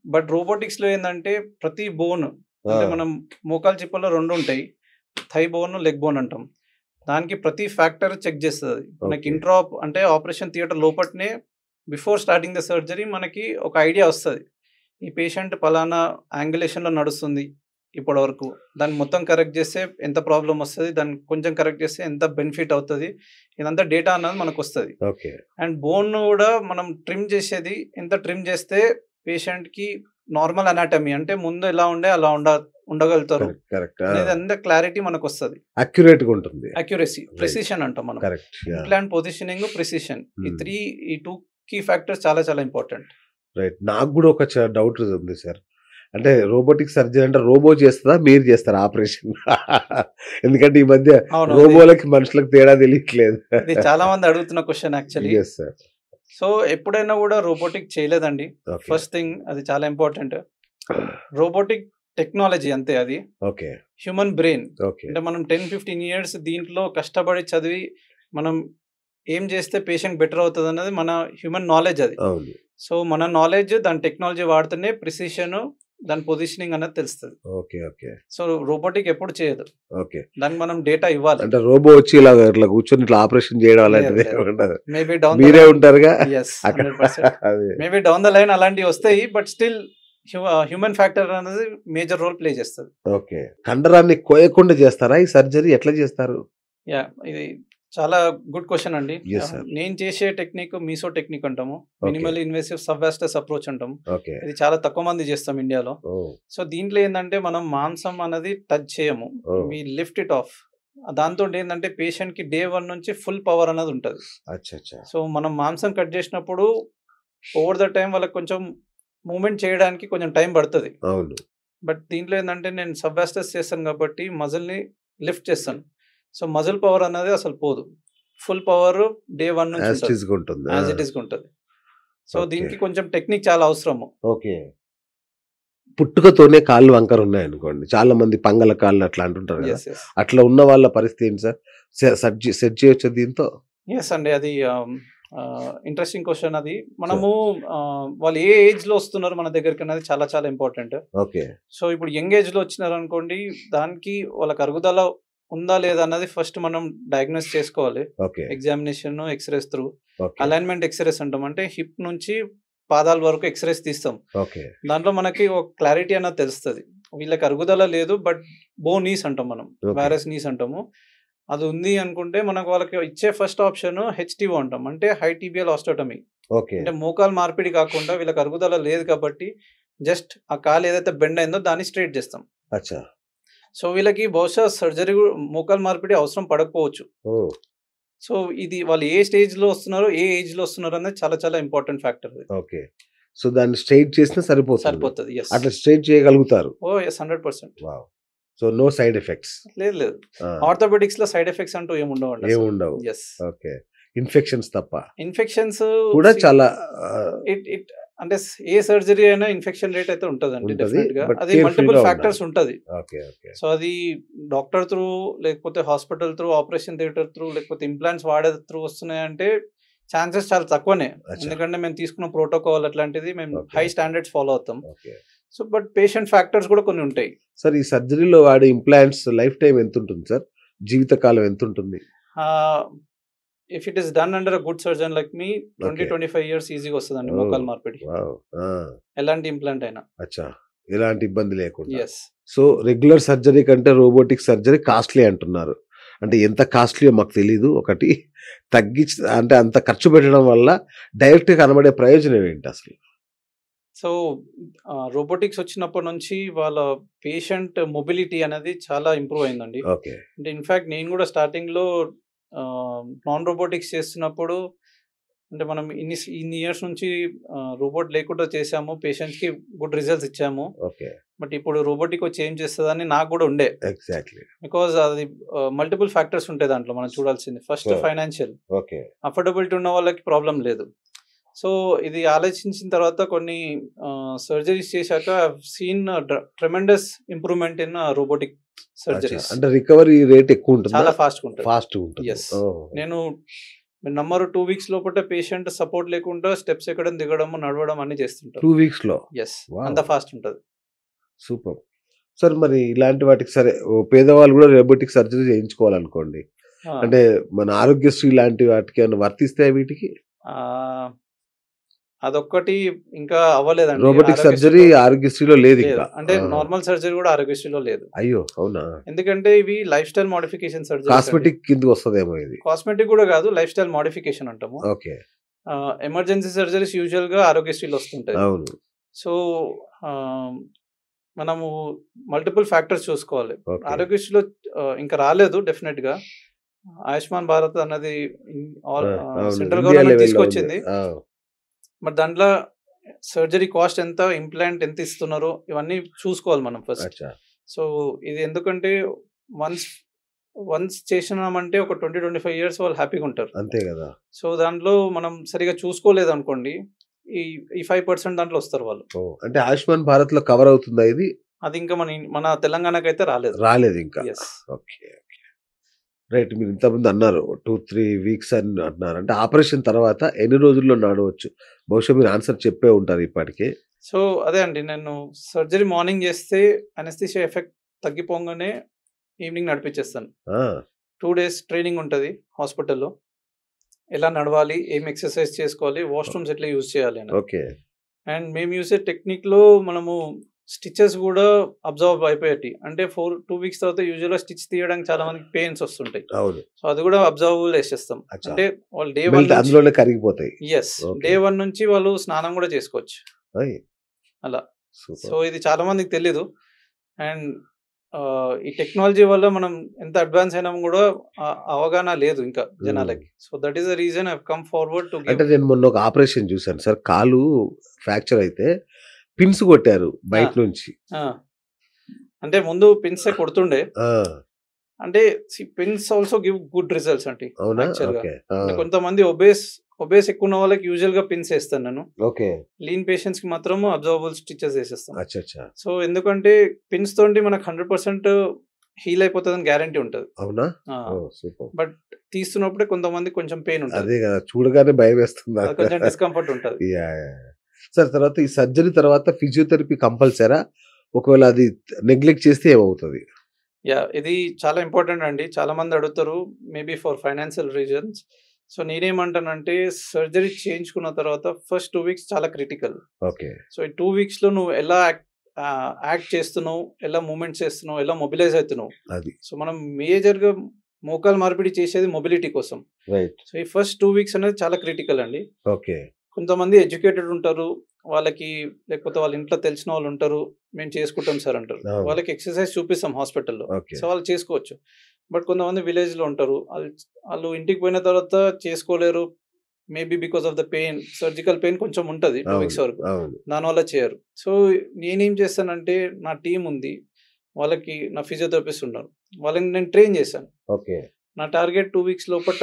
బట్ రోబోటిక్స్‌లో ఏందంటే ప్రతి బోన్ ఆ! అంటే మనం మోకాలు చిప్పలో 2 ఉంటాయి. థై బోన్, లెగ్ బోన్ అంటాం. దానికి ప్రతి ఫ్యాక్టర్ చెక్ చేస్తది. మనకి ఓకే. అంటే ఆపరేషన్ థియేటర్ లోపటనే బిఫోర్ స్టార్టింగ్ ద సర్జరీ మనకి ఒక ఐడియా వస్తది. ఈ పేషెంట్ పలానా యాంగులేషన్‌లో నడుస్తుంది ఇప్పటివరకు. దాన్ని మొత్తం కరెక్ట్ చేస్తే ఎంత ప్రాబ్లమ్ వస్తది. దాన్ని కొంచెం కరెక్ట్ చేస్తే ఎంత బెనిఫిట్ అవుతది. ఇదంతా డేటా అన్నది మనకొస్తది. ఓకే. అండ్ బోన్ కూడా మనం ట్రిమ్ చేసేది ఎంత ట్రిమ్ చేస్తే పేషెంట్‌కి నార్మల్ అనాటమీ అంటే ముందు ఎలా ఉండే అలా ఉండగలుగుతారు కరెక్ట్. కరెక్ట్. అనేది అంత క్లారిటీ మనకొస్తది. అక్యురేట్‌గా ఉంటుంది. Accuracy, right. ప్రిసిషన్ అంటాం మనం. Correct. Yeah! Implant positioning, precision. హ్మ్. 2 కీ ఫ్యాక్టర్స్ చాలా చాలా ఇంపార్టెంట్. రైట్. నాకు గూడా ఒక డౌట్ ఉంది సార్. అంటే రోబోటిక్ సర్జరీ అంటే రోబో చేస్తదా? మీరు చేస్తారా ఆపరేషన్? ఎందుకంటే ఈ మధ్య అవును. రోబోలకి, మనుషులకి తేడా తెలియట్లేదు. ఇది చాలా మంది అడుగుతున్న question actually. Yes sir. So ఎప్పుడైనా కూడా రోబోటిక్ చేయలేదండి. ఓకే. ఫస్ట్ థింగ్ అది చాలా ఇంపార్టెంట్. రోబోటిక్ టెక్నాలజీ అంతే అది. ఓకే. Human brain. ఓకే. అంటే మనం 10-15 ఇయర్స్ దీంట్లో కష్టపడి చదివి మనం ఏం చేస్తే పేషెంట్ బెటర్ అవుతదన్నది మన హ్యూమన్ నాలెడ్జ్ అది. అవును. సో మన నాలెడ్జ్ దాని టెక్నాలజీ వాడితేనే ప్రిసిషన్, దాని పొజిషనింగ్ అనేది తెలుస్తది. ఓకే. ఓకే. సో రోబోటిక్ ఎప్పుడు చేయదు. ఓకే. దానికి మనం డేటా ఇవ్వాలి. అంటే రోబో వచ్చి ఇట్లా కూర్చొని ఇట్లా ఆపరేషన్ చేయడం అలాంటిది లేదు. ఉండదు. మేబీ డౌన్ ద మీరే లైన్. ఉంటారుగా యెస్. అక్కడ. 100%. అదే. మేబీ డౌన్ ద లైన్ అలాంటివి వస్తాయి. బట్ స్టిల్ హ్యూమన్ ఫ్యాక్టర్ అనేది మేజర్ రోల్ ప్లే చేస్తది. ఓకే. కండరాన్ని కోయకుండా చేస్తారా ఈ సర్జరీ? ఎట్లా చేస్తారు? యాహ్! ఇది చాలా గుడ్ క్వెషన్ అండి. Yes sir. నేను చేసే టెక్నిక్ మీసో టెక్నిక్ అంటాము. ఓకే. మినిమల్ ఇన్వేసివ్ సబ్వాస్టస్ అప్రోచ్ అంటాము. ఓకే. ఇది చాలా తక్కువ మంది చేస్తాం ఇండియాలో. ఓహ్! సో దీంట్లో ఏందంటే మనం మాంసం అనేది టచ్ చేయము. ఓహ్! వి లిఫ్ట్ ఇట్ ఆఫ్. దాంతోటి ఏందంటే పేషెంట్‌కి డే 1 నుంచి ఫుల్ పవర్ అనేది ఉంటది. అచ్చా! అచ్చా! సో, మనం మాంసం కట్ చేసినప్పుడు ఓవర్ ద టైమ్ వాళ్ళకి కొంచెం మూవ్‌మెంట్ చేయడానికి కొంచెం టైం పడతది. అవును. బట్ దీంట్లో ఏందంటే నేను సబ్‌వాస్టస్ చేస్తాను కాబట్టి మజిల్‌ని లిఫ్ట్ చేస్తాను. సో, మజిల్ పవర్ అనేది అసలు పోదు. ఫుల్ పవర్ డే 1 నుంచి యాజ్ ఇట్ ఉంటది. ఈస్‌గా ఉంటుంది. ఆ! యాస్ ఇట్ ఈస్‌గా ఉంటది. So, okay. దీనికి కొంచెం టెక్నిక్ చాలా అవసరము. ఓకే. పుట్టుకతోనే కాళ్ళు వంకర ఉన్నాయనుకోండి. చాలా మంది పంగల కాళ్ళు అట్లా అంటుంటారు గదా! యెస్. యెస్. అట్లా ఉన్న వాళ్ళ పరిస్థితి ఏంటి సార్? సెట్ చేయొచ్చా దీంతో? యెస్ అండి. అది ఇంట్రెస్టింగ్ క్వెషన్ అది. మనము వాళ్ళు ఏ ఏజ్‌లో వస్తున్నారు మన దగ్గరికనేది చాలా చాలా ఇంపార్టెంట్. ఓకే. సో, ఇప్పుడు యంగ్ ఏజ్‌లో వచ్చినారనుకోండి, దానికి వాళ్ళకి అరుగుదల ఉందా లేదా అన్నది ఫస్ట్ మనం డయాగ్నోస్ చేసుకోవాలి. Okay. Examination, x-rays through. Okay. Alignment x-rays అంటాం. అంటే హిప్ నుంచి పాదాల వరకు ఎక్స్‌రేస్ తీస్తాం. ఓకే. దాంట్లో మనకి ఒక క్లారిటీ అన్నది తెలుస్తది. వీళ్ళకి అరుగుదల లేదు. బట్ బో నీస్ అంటాం మనం. ఓకే. వారస్ నీస్ అంటాము. అది ఉంది అనుకుంటే మనకు వాళ్ళకి ఇచ్చే ఫస్ట్ ఆప్షన్ హెచ్‌టిఓ అంటాం. అంటే హై టిబియల్ ఆస్టియోటమీ. ఓకే. అంటే మోకాలు మార్పిడి కాకుండా వీళ్ళకి అరుగుదల లేదు కాబట్టి జస్ట్ ఆ కాలు ఏదైతే బెండ్ అయిందో దాన్ని స్ట్రెయిట్ చేస్తాం. అచ్చా! సో, వీళ్ళకి బహుశా సర్జరీ మోకాలు మార్పిడి అవసరం పడకపోవచ్చు. ఓహ్! సో, ఇది వాళ్ళు ఏ స్టేజ్‌లో వస్తున్నారో, ఏ ఏజ్‌లో వస్తున్నారో అనేది చాలా చాలా ఇంపార్టెంట్ ఫ్యాక్టర్ ఇది. ఓకే. సో, దాన్ని స్ట్రెయిట్ చేసినా సరిపోతుంది. సరిపోతది. యెస్. అట్లా స్ట్రెయిట్ చేయగలుగుతారు. Oh! Yes. 100%. Wow! So, no side effects. లేదు లేదు. ఆ! ఆర్థోపెడిక్స్‌లో సైడ్ ఎఫెక్ట్స్ అంటూ ఏముండవండి అసలు. ఏముండవు. యెస్. ఓకే. ఇన్ఫెక్షన్స్ తప్ప. ఇన్ఫెక్షన్స్ కూడా చాలా ఇట్ ఇట్ అంటే ఏ సర్జరీ అయినా ఇన్ఫెక్షన్ రేట్ అయితే ఉంటదండి ఉంటది. డెఫినిట్‌గా. బట్ అది కేర్‌ఫుల్‌గా మల్టిపుల్ ఉండాలి. ఫ్యాక్టర్స్ ఉంటది. ఓకే. ఓకే. సో, అది డాక్టర్ త్రూ లేకపోతే hospital through, operation theatre through లేకపోతే ఇంప్లాంట్స్ వాడే త్రూ వస్తున్నాయంటే ఛాన్సెస్ చాలా తక్కువనే. అచ్చా! ఎందుకంటే మేము తీసుకున్న ప్రోటోకాల్ అట్లాంటిది మేము ఓకే. హై స్టాండర్డ్స్ ఫాలో అవుతాం. Okay. So, but patient factors కూడా కొన్ని ఉంటాయి. సార్, ఈ సర్జరీలో వాడే ఇంప్లాంట్స్ లైఫ్ టైమ్ ఎంతుంటుంది సార్? జీవితకాలం ఎంతుంటుంది? ఆహ్, if it is done under a good surgeon like me 20, okay. 25 years ఈజీగా వస్తదండి ఓహ్! మోకాలు మార్పిడి. వావ్! ఆ! ఎలాంటి ఇంప్లాంట్ అయినా. అచ్చా! ఎలాంటి ఇబ్బంది లేకుండా. యెస్. సో, రెగ్యులర్ సర్జరీ కంటే రోబోటిక్ సర్జరీ కాస్ట్‌లీ అంటున్నారు. అంటే ఎంత కాస్ట్‌లీయో మాకు తెలీదు. ఒకటి తగ్గించి అంటే అంత ఖర్చు పెట్టడం వల్ల డైరెక్ట్‌గా కనబడే ప్రయోజనం ఏంటి అసలు? సో, రోబోటిక్స్ వచ్చినప్పటి నుంచి వాళ్ళ పేషెంట్ మొబిలిటీ అనేది చాలా ఇంప్రూవ్ అయిందండి. ఓకే. అంటే ఇన్‌ఫాక్ట్ నేను కూడా స్టార్టింగ్‌లో నాన్ రోబోటిక్స్ చేస్తున్నప్పుడు అంటే మనం ఇన్ని ఇయర్స్ నుంచి రోబోట్ లేకుండా చేసాము. పేషెంట్స్‌కి గుడ్ రిజల్ట్స్ ఇచ్చాము. ఓకే. బట్ ఇప్పుడు రోబోటిక్ వచ్చి ఏం చేస్తదని నాకు కూడా ఉండే. ఎగ్జాక్ట్‌లీ. బికాజ్ అది మల్టిపుల్ ఫ్యాక్టర్స్ ఉంటాయి దాంట్లో మనం చూడాల్సింది. ఫస్ట్ ఓహ్! ఫైనాన్షియల్. ఓకే. అఫోర్డబిలిటీ ఉన్న వాళ్ళకి ప్రాబ్లమ్ లేదు. సో, ఇది ఆలోచించిన తర్వాత కొన్ని సర్జరీస్ చేశాక I have seen tremendous improvement in robotic అచ్చా! సర్జరీస్. అంటే రికవరీ రేట్ ఎక్కువుంటుందా? చాలా ఫాస్ట్‌గా ఉంటది. ఫాస్ట్‌గా ఉంటుంది. యెస్. ఓహ్! నేను మీరు నమ్మరు 2 వీక్స్ లోపట పేషెంట్ సపోర్ట్ లేకుండా స్టెప్స్ ఎక్కడం, దిగడము, నడవడం అన్నీ చేస్తుంటారు. 2 వీక్స్‌లో. యెస్. అంత వావ్! ఫాస్ట్ ఉంటది. సూపర్. సార్, మరి ఇలాంటి వాటికి సరే పేదవాళ్ళు కూడా రోబోటిక్ సర్జరీ చేయించుకోవాలనుకోండి. ఆ! అంటే మన ఆరోగ్యశ్రీ లాంటి వాటికి ఏమన్నా వర్తిస్తాయా వీటికి? ఆహ్, అదొక్కటి ఇంకా అవ్వలేదండి. రోబోటిక్ సర్జరీ ఆరోగ్యశ్రీలో ఆరోగ్యశ్రీలో లేదు లేదు. ఇంకా. అంటే ఆహా! నార్మల్ సర్జరీ కూడా ఆరోగ్యశ్రీలో లేదు. అయ్యో! అవునా? ఎందుకంటే ఇవి లైఫ్ స్టైల్ మోడిఫికేషన్ సర్జరీస్ అండి. కాస్మెటిక్ కిందకి వస్తదేమో ఇది. కాస్మెటిక్ కూడా కాదు. లైఫ్ స్టైల్ మోడిఫికేషన్ అంటాము. ఓకే. ఎమర్జెన్సీ సర్జరీస్ యూజువల్‌గా ఆరోగ్యశ్రీలో వస్తుంటాయి. అవును. సో, ఆహ్, మనము మల్టిపుల్ ఫ్యాక్టర్స్ చూసుకోవాలి. ఓకే. ఆరోగ్యశ్రీలో ఇంకా రాలేదు డెఫినిట్‌గా. ఆయుష్మాన్ భారత్ అన్నది ఆ! అవును. సెంట్రల్ ఇండియా గవర్నమెంట్ లెవెల్‌లో ఉంది. తీసుకొచ్చింది. ఆ! మరి దాంట్లో సర్జరీ కాస్ట్ ఎంత, ఇంప్లాంట్ ఎంత ఇస్తున్నారో ఇవన్నీ చూసుకోవాలి మనం ఫస్ట్. అచ్చా! సో, ఇది ఎందుకంటే వన్స్ వన్స్ చేసినామంటే ఒక 20, 25 ఇయర్స్ వాళ్ళు హ్యాపీగా ఉంటారు. అంతే గదా! సో, దాంట్లో మనం సరిగ్గా చూసుకోలేదనుకోండి, ఈ ఈ 5% దాంట్లో వస్తారు వాళ్ళు. ఓహ్! అంటే ఆయుష్మాన్ భారత్‌లో కవర్ అవుతుందా ఇది? అది ఇంకా మన తెలంగాణకైతే రాలేదు. రాలేదింకా. యెస్. ఓకే. రైట్. మీరు ఇంతకుముందు అన్నారు 2, 3 వీక్స్ అని అంటున్నారు. అంటే ఆపరేషన్ తర్వాత ఎన్ని రోజుల్లో నడవచ్చు? బహుశా మీరు ఆన్సర్ చెప్పే ఉంటారు ఇప్పటికే. సో, అదే అండి. నేను సర్జరీ మార్నింగ్ చేస్తే అనస్థీషియా ఎఫెక్ట్ తగ్గిపోంగానే ఈవినింగ్ నడిపించేస్తాను. ఆ! 2 డేస్ ట్రైనింగ్ ఉంటది హాస్పిటల్‌లో. ఎలా నడవాలి, ఏం ఎక్సర్‌సైజ్ చేసుకోవాలి, వాష్‌రూమ్స్ ఎట్లా యూజ్ చేయాలి అని. ఓకే. అండ్ మేము యూసే టెక్నిక్‌లో మనము స్టిచెస్ గూడా అబ్జర్వ్ అయిపోయేటియి. అంటే 2 వీక్స్ తర్వాత యూజువల్‌గా స్టిచ్ తీయడానికి చాలా మందికి పెయిన్స్ వస్తుంటాయి. అవును. సో, అది గూడా అబ్జర్వబుల్ ఏసేస్తాం. అచ్చా! అంటే వాళ్ళు డే 1 మెల్ట్ నుంచి అందులోనే కరిగిపోతాయి. యెస్. ఓకే. డే 1 నుంచి వాళ్ళు స్నానం గూడా చేసుకోవచ్చు. అయ్! అలా. So, super. ఇది చాలా మందికి తెలీదు. అండ్ ఈ టెక్నాలజీ వల్ల మనం ఎంత అడ్వాన్స్ అయినా కూడా అవగాహన లేదు ఇంకా హ్మ్. జనాలకి. So that is the reason I have come forward to అంటే గివ్. నేను మొన్న ఒక ఆపరేషన్ చూసాను సార్. కాలు ఫ్రాక్చర్ అయితే పిన్స్ కొట్టారు ఆ! బయట నుంచి. ఆ! అంటే ముందు పిన్సే కొడుతుండే. ఆ! అంటే pins also give good results అండి అవునా? యాక్చువల్‌గా. ఓకే. ఆ! అంటే కొంతమంది ఒబేస్ ఎక్కువున్న వాళ్ళకి యూజువల్‌గా పిన్స్ ఏస్తాను నేను. ఓకే. లీన్ పేషెంట్స్‌కి మాత్రం అబ్జర్వబుల్ స్టిచెస్ ఏసేస్తాం. అచ్చచ్చా! సో ఎందుకంటే పిన్స్ తోటి మనకు 100% హీల్ అయిపోతదని గ్యారంటీ ఉంటది. అవునా? ఆ! ఓహ్! సూపర్. బట్ తీస్తున్నప్పుడే కొంతమందికి కొంచెం పెయిన్ ఉంటది. అదే గదా! చూడగానే భయమేస్తుంది అది నాకు. కొంచెం డిస్కంఫర్ట్ ఉంటది. యాహ్! యాహ్! సార్ తర్వాత ఈ సర్జరీ తర్వాత ఫిజియోథెరపీ కంపల్సరా? ఒకవేళ అది నెగ్లెక్ట్ చేస్తే ఏమవుతది? యాహ్! ఇది చాలా ఇంపార్టెంట్ అండి. చాలా మంది అడుగుతారు. Maybe for financial reasons. So నేనేమంటానంటే సర్జరీ చేయించుకున్న తర్వాత ఫస్ట్ 2 వీక్స్ చాలా క్రిటికల్. ఓకే. సో ఈ 2 వీక్స్‌లో నువ్వు ఎలా యాక్ట్ చేస్తున్నావు, ఎలా మూవ్‌మెంట్స్ చేస్తున్నావు, ఎలా మొబిలైజ్ అయితున్నావు. అది. సో మనం మేజర్‌గా మోకాలు మార్పిడి చేసేది మొబిలిటీ కోసం. రైట్. సో ఈ ఫస్ట్ 2 వీక్స్ అనేది చాలా క్రిటికల్ అండి. ఓకే. కొంతమంది ఎడ్యుకేటెడ్ ఉంటారు. వాళ్ళకి లేకపోతే వాళ్ళ ఇంట్లో తెలిసిన వాళ్ళు ఉంటారు. మేము చేసుకుంటాం సార్ అంటారు. అవును. వాళ్ళకి ఎక్సర్‌సైజ్ చూపిస్తాం హాస్పిటల్‌లో. ఓకే. సో వాళ్ళు చేసుకోవచ్చు. బట్ కొంతమంది విలేజ్‌లో ఉంటారు. ఆళ్ళు ఇంటికి పోయిన తర్వాత చేసుకోలేరు. Maybe because of the pain, surgical pain కొంచెం ఉంటది 2 అవును. వీక్స్ వరకు. అవును. దానివల్ల చేయరు. సో నేనేం చేస్తానంటే నా టీమ్ ఉంది. వాళ్ళకి నా ఫిజియోథెరపిస్ట్ ఉన్నారు. వాళ్ళని నేను ట్రైన్ చేశాను. ఓకే. నా టార్గెట్ 2 వీక్స్ లోపట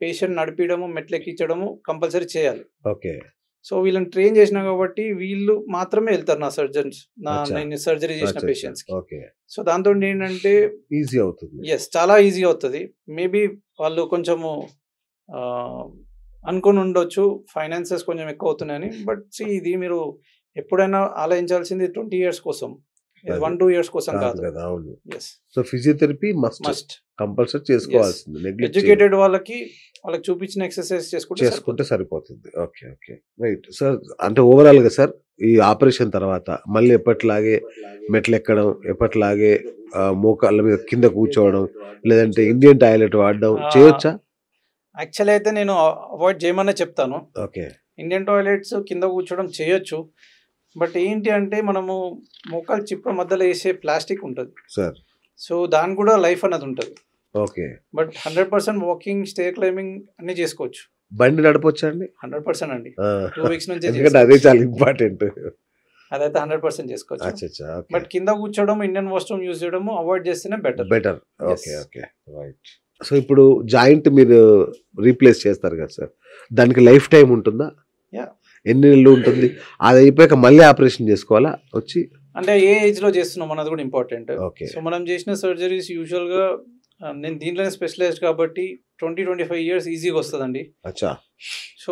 పేషెంట్ నడిపియడము, మెట్లెక్కించడము కంపల్సరీ చేయాలి. ఓకే. సో వీళ్ళని ట్రైన్ చేసినా కాబట్టి వీళ్ళు మాత్రమే ఎళ్తారు నా సర్జన్స్. అచ్చా! నేను సర్జరీ చేసిన అచ్చచ్చా! పేషెంట్స్‌కి. ఓకే. సో దాంతోటి ఏంటంటే ఈజీ అవుతుంది. చాలా ఈజీ అవుతది. మేబీ వాళ్ళు కొంచెము ఆహ్, అనుకోని ఉండొచ్చు. ఫైనాన్సెస్ కొంచెం ఎక్కువ అవుతున్నాయని. బట్ ఇది మీరు ఎప్పుడైనా ఆలోచించాల్సింది 20 ఇయర్స్ కోసం. ఇది అదే. 1, 2 ఇయర్స్ కోసం కాదు కాదు. గదా! అవును. Yes. So physiotherapy must. Must. Compulsory yes. చేసుకోవాల్సింది. నెగ్లెక్ట్ చేయొద్దు. ఎడ్యుకేటెడ్ వాళ్ళకి చూపించిన ఎక్సర్‌సైజ్ చేసుకుంటే చేసుకుంటే సరిపోతది. సరిపోతుంది. ఓకే. ఓకే. రైట్. సార్ అంటే ఓవరాల్‌గా సార్ ఈ ఆపరేషన్ తర్వాత మళ్ళీ ఎప్పటిలాగే మెట్లెక్కడం, ఎప్పటిలాగే మోకాళ్ళ మీద కింద కూర్చోవడం, లేదంటే ఇండియన్ టాయిలెట్ వాడడం చేయొచ్చా? యాక్చువల్లీ అయితే నేను అవాయిడ్ చేయమనే చెప్తాను. ఓకే. ఇండియన్ టాయిలెట్స్ కింద కూర్చోవడం చేయొచ్చు. బట్ ఏంటి అంటే మనము మోకాలు చిప్ప మధ్యలో ఏసే ప్లాస్టిక్ ఉంటది. సార్. సో దానికి కూడా లైఫ్ అన్నది ఉంటది. Okay. But 100% walking, stair climbing అన్నీ చేసుకోవచ్చు. బండి నడపొచ్చా అండి? 100% అండి. ఆ! 2 వీక్స్ నుంచే ఎందుకంటే అదే చేసుకోవచ్చు. చాలా ఇంపార్టెంట్. అదైతే 100% చేసుకోవచ్చు. అచ్చచ్చా! ఓకే. బట్ కింద కూర్చోవడం, ఇండియన్ వాష్‌రూమ్ యూజ్ చేయడము అవాయిడ్ చేస్తేనే better. Better. Yes. Okay. Okay. Right. So ఇప్పుడు జాయింట్ మీరు రీప్లేస్ చేస్తారు కదా సార్. దానికి లైఫ్ టైమ్ ఉంటుందా? యాహ్! ఎన్ని నెలలు ఉంటుంది? అది అయిపోయాక మళ్ళీ ఆపరేషన్ చేసుకోవాలా వచ్చి? అంటే ఏ ఏజ్‌లో చేస్తున్నాం అన్నది కూడా ఇంపార్టెంట్. ఓకే. సో మనం చేసిన సర్జరీస్ యూజువల్‌గా నేను దీంట్లోనే స్పెషలైజ్డ్ కాబట్టి 25 ఇయర్స్ ఈజీగా వస్తదండి. అచ్చా! సో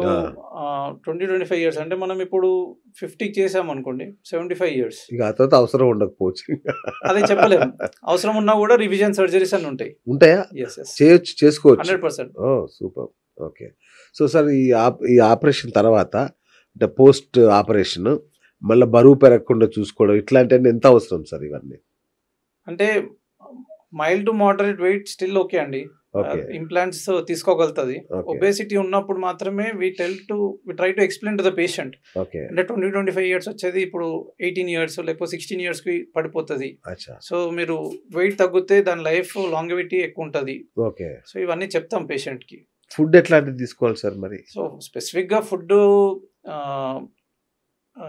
ఆ! 25 ఇయర్స్ అంటే మనం ఇప్పుడు 50కి చేసామనుకోండి 75 ఇయర్స్. ఇక ఆ తర్వాత అవసరం ఉండకపోవచ్చు. అది చెప్పలేము. అవసరం ఉన్నా కూడా రివిజన్ సర్జరీస్ అని ఉంటాయి. ఉంటాయా? యెస్. చేయొచ్చు, చేసుకోవచ్చు. 100%. ఓహ్! సూపర్. ఓకే. సో సార్ ఈ ఆపరేషన్ తర్వాత అంటే పోస్ట్ ఆపరేషన్ మళ్ళా బరువు పెరగకుండా చూసుకోవడం ఇట్లాంటివన్నీ ఎంత అవసరం సార్ ఇవన్నీ? అంటే mild to moderate weight still okay అండి. ఓకే. ఇంప్లాంట్స్ తీసుకోగలుగుతది. ఓకే. ఒబేసిటీ ఉన్నప్పుడు మాత్రమే we try to explain to the patient. Okay. అంటే 25 ఇయర్స్ వచ్చేది ఇప్పుడు 18 ఇయర్స్ లేకపోతే 16 ఇయర్స్‌కి పడిపోతది. అచ్చా! సో మీరు వెయిట్ తగ్గితే దాని లైఫ్ లాంగెవిటీ ఎక్కువుంటది. ఓకే. సో ఇవన్నీ చెప్తాం పేషెంట్‌కి. ఫుడ్ ఎట్లాంటిది తీసుకోవాలి సార్ మరి? సో స్పెసిఫిక్‌గా ఫుడ్డు ఆహ్,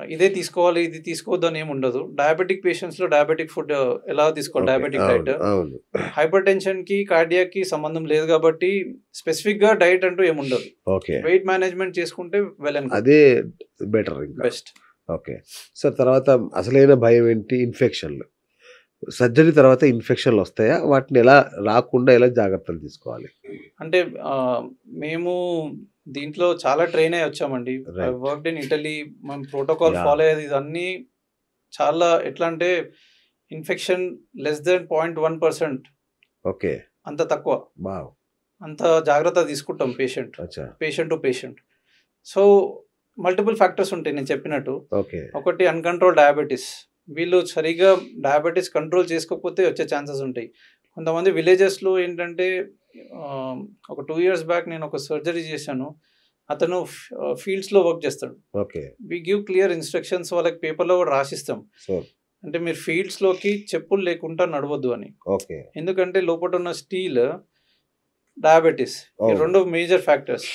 ఇదే తీసుకోవాలి, ఇది తీసుకోవద్దు అని ఏమి ఉండదు. డయాబెటిక్ పేషెంట్స్‌లో డయాబెటిక్ ఫుడ్ ఎలా తీసుకోవాలి, ఓకే. Diabetic diet. అవును. అవును. హైపర్ టెన్షన్‌కి, కార్డియాక్‌కి సంబంధం లేదు కాబట్టి స్పెసిఫిక్‌గా డైట్ అంటూ ఏముండదు. ఓకే. వెయిట్ మేనేజ్‌మెంట్ చేసుకుంటే వెల్ అండ్ గుడ్. అదే బెటర్ ఇంకా. బెస్ట్. ఓకే. సార్ తర్వాత అసలైన భయం ఏంటి? ఇన్ఫెక్షన్‌లు. సర్జరీ తర్వాత ఇన్ఫెక్షన్‌లు వస్తాయా? వాటిని ఎలా రాకుండా ఎలా జాగ్రత్తలు తీసుకోవాలి? అంటే మేము దీంట్లో చాలా ట్రైన్ అయ్యి వచ్చామండి. I right. Worked in Italy. మనం ప్రోటోకాల్ యాహ్! ఫాలో అయ్యేది ఇదన్నీ చాలా ఎట్లా అంటే ఇన్ఫెక్షన్ లెస్ దెన్ 0.1% ఓకే. అంత తక్కువ. వావ్! అంత జాగ్రత్త తీసుకుంటాం అచ్చా! Patient to patient. So multiple factors ఉంటాయి నేను చెప్పినట్టు. ఓకే. ఒకటి అన్‌కంట్రోల్డ్ డయాబెటిస్. వీళ్ళు సరిగ్గా డయాబెటిస్ కంట్రోల్ చేసుకోకపోతే వచ్చే ఛాన్సెస్ ఉంటాయి. కొంతమంది విలేజెస్‌లో ఏంటంటే ఆహ్, ఒక 2 ఇయర్స్ బ్యాక్ నేను ఒక సర్జరీ చేశాను. అతను ఫీల్డ్స్‌లో వర్క్ చేస్తాడు. Okay. We give clear instructions వాళ్ళకి పేపర్‌లో కూడా రాసిస్తాం. సో అంటే మీరు ఫీల్డ్స్లోకి చెప్పులు లేకుండా నడవద్దు అని. ఓకే. ఎందుకంటే లోపల ఉన్న స్టీల్, డయాబెటీస్ ఈ అవును. 2 మేజర్ ఫ్యాక్టర్స్.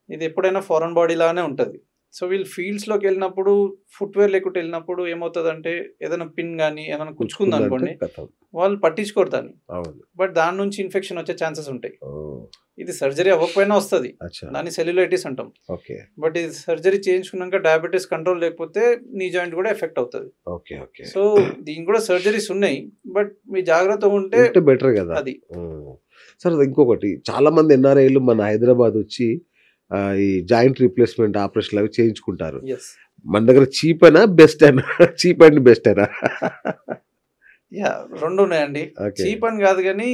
ఇది ఎప్పుడైనా ఫారెన్ బాడీ లానే ఉంటది. సో వీళ్ళు ఫీల్డ్స్‌లోకి వెళ్ళినప్పుడు ఫుట్‌వేర్ లేకుండా వెళ్ళినప్పుడు ఏమవుతదంటే ఏదైనా పిన్ గాని ఏమైనా గుచ్చుకుందంటే గుచ్చుకుందనుకోండి కథం. వాళ్ళు పట్టించుకోరు దాన్ని. అవును. బట్ దాని నుంచి ఇన్ఫెక్షన్ వచ్చే ఛాన్సెస్ ఉంటాయి. ఓహ్! ఇది సర్జరీ అవ్వకపోయినా వస్తది. అచ్చా! దాన్ని సెల్యులైటిస్ అంటాం. ఓకే. బట్ ఇది సర్జరీ చేయించుకున్నాక డయాబెటీస్ కంట్రోల్ లేకపోతే నీ జాయింట్ కూడా ఎఫెక్ట్ అవుతది. ఓకే. ఓకే. సో దీనికి కూడా సర్జరీస్ ఉన్నాయి. బట్ మీ జాగ్రత్తగా ఉంటే ఉంటే బెటర్ గదా! అది. హ్మ్. సార్ ఇంకొకటి చాలా మంది ఎన్ఆర్ఐలు మన హైదరాబాద్ వచ్చి ఈ జాయింట్ రీప్లేస్‌మెంట్ ఆపరేషన్‌లు అవి చేయించుకుంటారు. యెస్. మన దగ్గర చీపేనా? బెస్టేనా? చీప్ అండ్ బెస్టేనా? యాహ్! 2 ఉన్నాయండి. ఓకే. చీప్ అని కాదు గానీ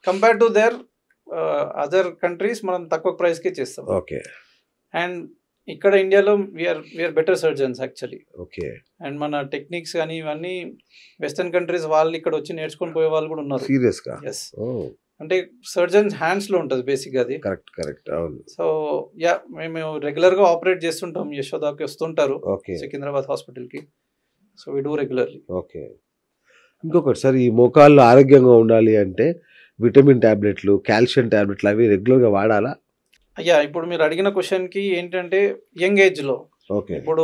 compare to their other countries మనం తక్కువ ప్రైస్‌కే చేస్తాం. ఓకే. అండ్ ఇక్కడ ఇండియాలో we are better surgeons actually. Okay. And మన టెక్నిక్స్ గాని ఇవన్నీ వెస్టర్న్ కంట్రీస్ వాళ్ళు ఇక్కడ వచ్చి నేర్చుకొని పోయే వాళ్ళు కూడా ఉన్నారు. సీరియస్‌గా? యెస్. ఓహ్! అంటే సర్జన్స్ హ్యాండ్స్‌లో ఉంటది బేసిక్‌గా అది. కరెక్ట్. అవును. So yeah! మేము రెగ్యులర్‌గా ఆపరేట్ చేస్తుంటాం. యశోదాకి వస్తుంటారు ఓకే. సికింద్రాబాద్ హాస్పిటల్‌కి. So we do regularly. Okay. ఇంకొకటి సార్ ఈ మోకాళ్ళు ఆరోగ్యంగా ఉండాలి అంటే విటమిన్ టాబ్లెట్లు, కాల్షియం టాబ్లెట్లు అవి రెగ్యులర్‌గా వాడాలా? యాహ్! ఇప్పుడు మీరు అడిగిన క్వెషన్‌కి ఏంటంటే యంగ్ ఏజ్‌లో ఓకే. ఇప్పుడు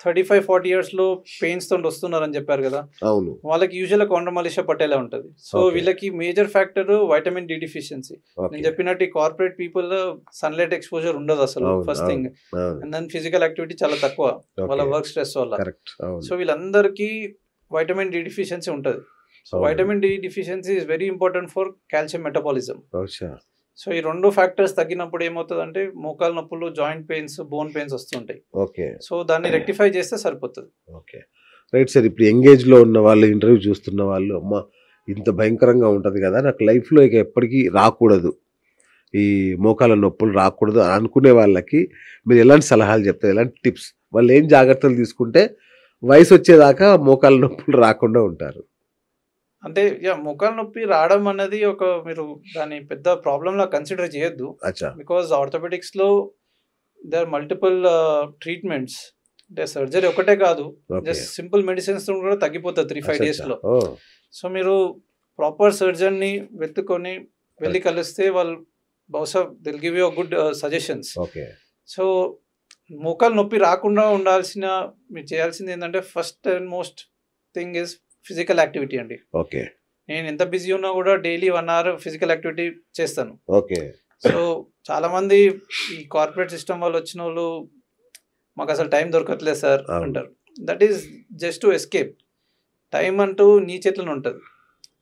35, 40 ఇయర్స్‌లో పెయిన్స్ తోటి వస్తున్నారని చెప్పారు కదా! అవును. వాళ్ళకి యూజువల్‌గా కాండ్రోమాలేషియా పటేలా ఉంటది. So okay. వీళ్ళకి major factor vitamin D deficiency. Okay. నేను చెప్పినట్టు ఈ కార్పొరేట్ పీపుల్ సన్‌లైట్ ఎక్స్‌పోజర్ ఉండదు అసలు అవును. First thing. అవును. అండ్ దెన్ ఫిజికల్ యాక్టివిటీ చాలా తక్కువ వాళ్ళ ఓకే. వర్క్ స్ట్రెస్ వల్ల. కరెక్ట్. అవును. సో వీళ్ళందరికీ వైటమిన్ డి డెఫిషియన్సీ ఉంటది. సో అవును. Vitamin D deficiency is very important for calcium metabolism. అచ్చా! సో ఈ 2 ఫ్యాక్టర్స్ తగ్గినప్పుడు ఏమవుతదంటే మోకాలు నొప్పులు, జాయింట్ పెయిన్స్, బోన్ పెయిన్స్ వస్తుంటాయి. ఓకే. సో దాన్ని రెక్టిఫై చేస్తే సరిపోతది. ఓకే. Right sir. ఇప్పుడు యంగ్ ఏజ్‌లో ఉన్న వాళ్ళు ఇంటర్వ్యూ చూస్తున్న వాళ్ళు అమ్మా! ఇంత భయంకరంగా ఉంటది కదా! నాకు లైఫ్‌లో ఇక ఎప్పటికీ రాకూడదు. ఈ మోకాళ్ళ నొప్పులు రాకూడదు అని అనుకునే వాళ్ళకి మీరు ఎలాంటి సలహాలు చెప్తారు? ఎలాంటి టిప్స్? వాళ్ళు ఏం జాగ్రత్తలు తీసుకుంటే వయసొచ్చేదాకా మోకాళ్ళ నొప్పులు రాకుండా ఉంటారు? అంటే యాహ్! మోకాలు నొప్పి రావడం అన్నది ఒక మీరు దాన్ని పెద్ద ప్రాబ్లమ్‌లా కన్సిడర్ చేయొద్దు. అచ్చా! బికాజ్ ఆర్థోపెడిక్స్‌లో దేర్ ఆర్ మల్టిపుల్ ట్రీట్మెంట్స్. అంటే సర్జరీ ఒకటే కాదు. ఓకే. జస్ట్ సింపుల్ మెడిసిన్స్‌తో కూడా తగ్గిపోతది 3, 5 అచ్చచ్చా! డేస్‌లో. ఓహ్! సో మీరు ప్రాపర్ సర్జన్‌ని వెతుక్కొని వెళ్లి కలిస్తే వాళ్ళు బహుశా they will give you good suggestions. Okay. So మోకాలు నొప్పి రాకుండా ఉండాల్సిన మీరు చేయాల్సింది ఏంటంటే first and most thing is physical activity అండి. ఓకే. నేను ఎంత బిజీ ఉన్నా కూడా డైలీ 1 అవర్ ఫిజికల్ యాక్టివిటీ చేస్తాను. ఓకే. సో చాలామంది ఈ కార్పొరేట్ సిస్టమ్ వాళ్ళు వచ్చినోళ్ళు మాకు అసలు టైం దొరకట్లేదు సార్ అవును. అంటారు. That is just to escape. Time అంటూ నీ చేతిలోనే ఉంటది.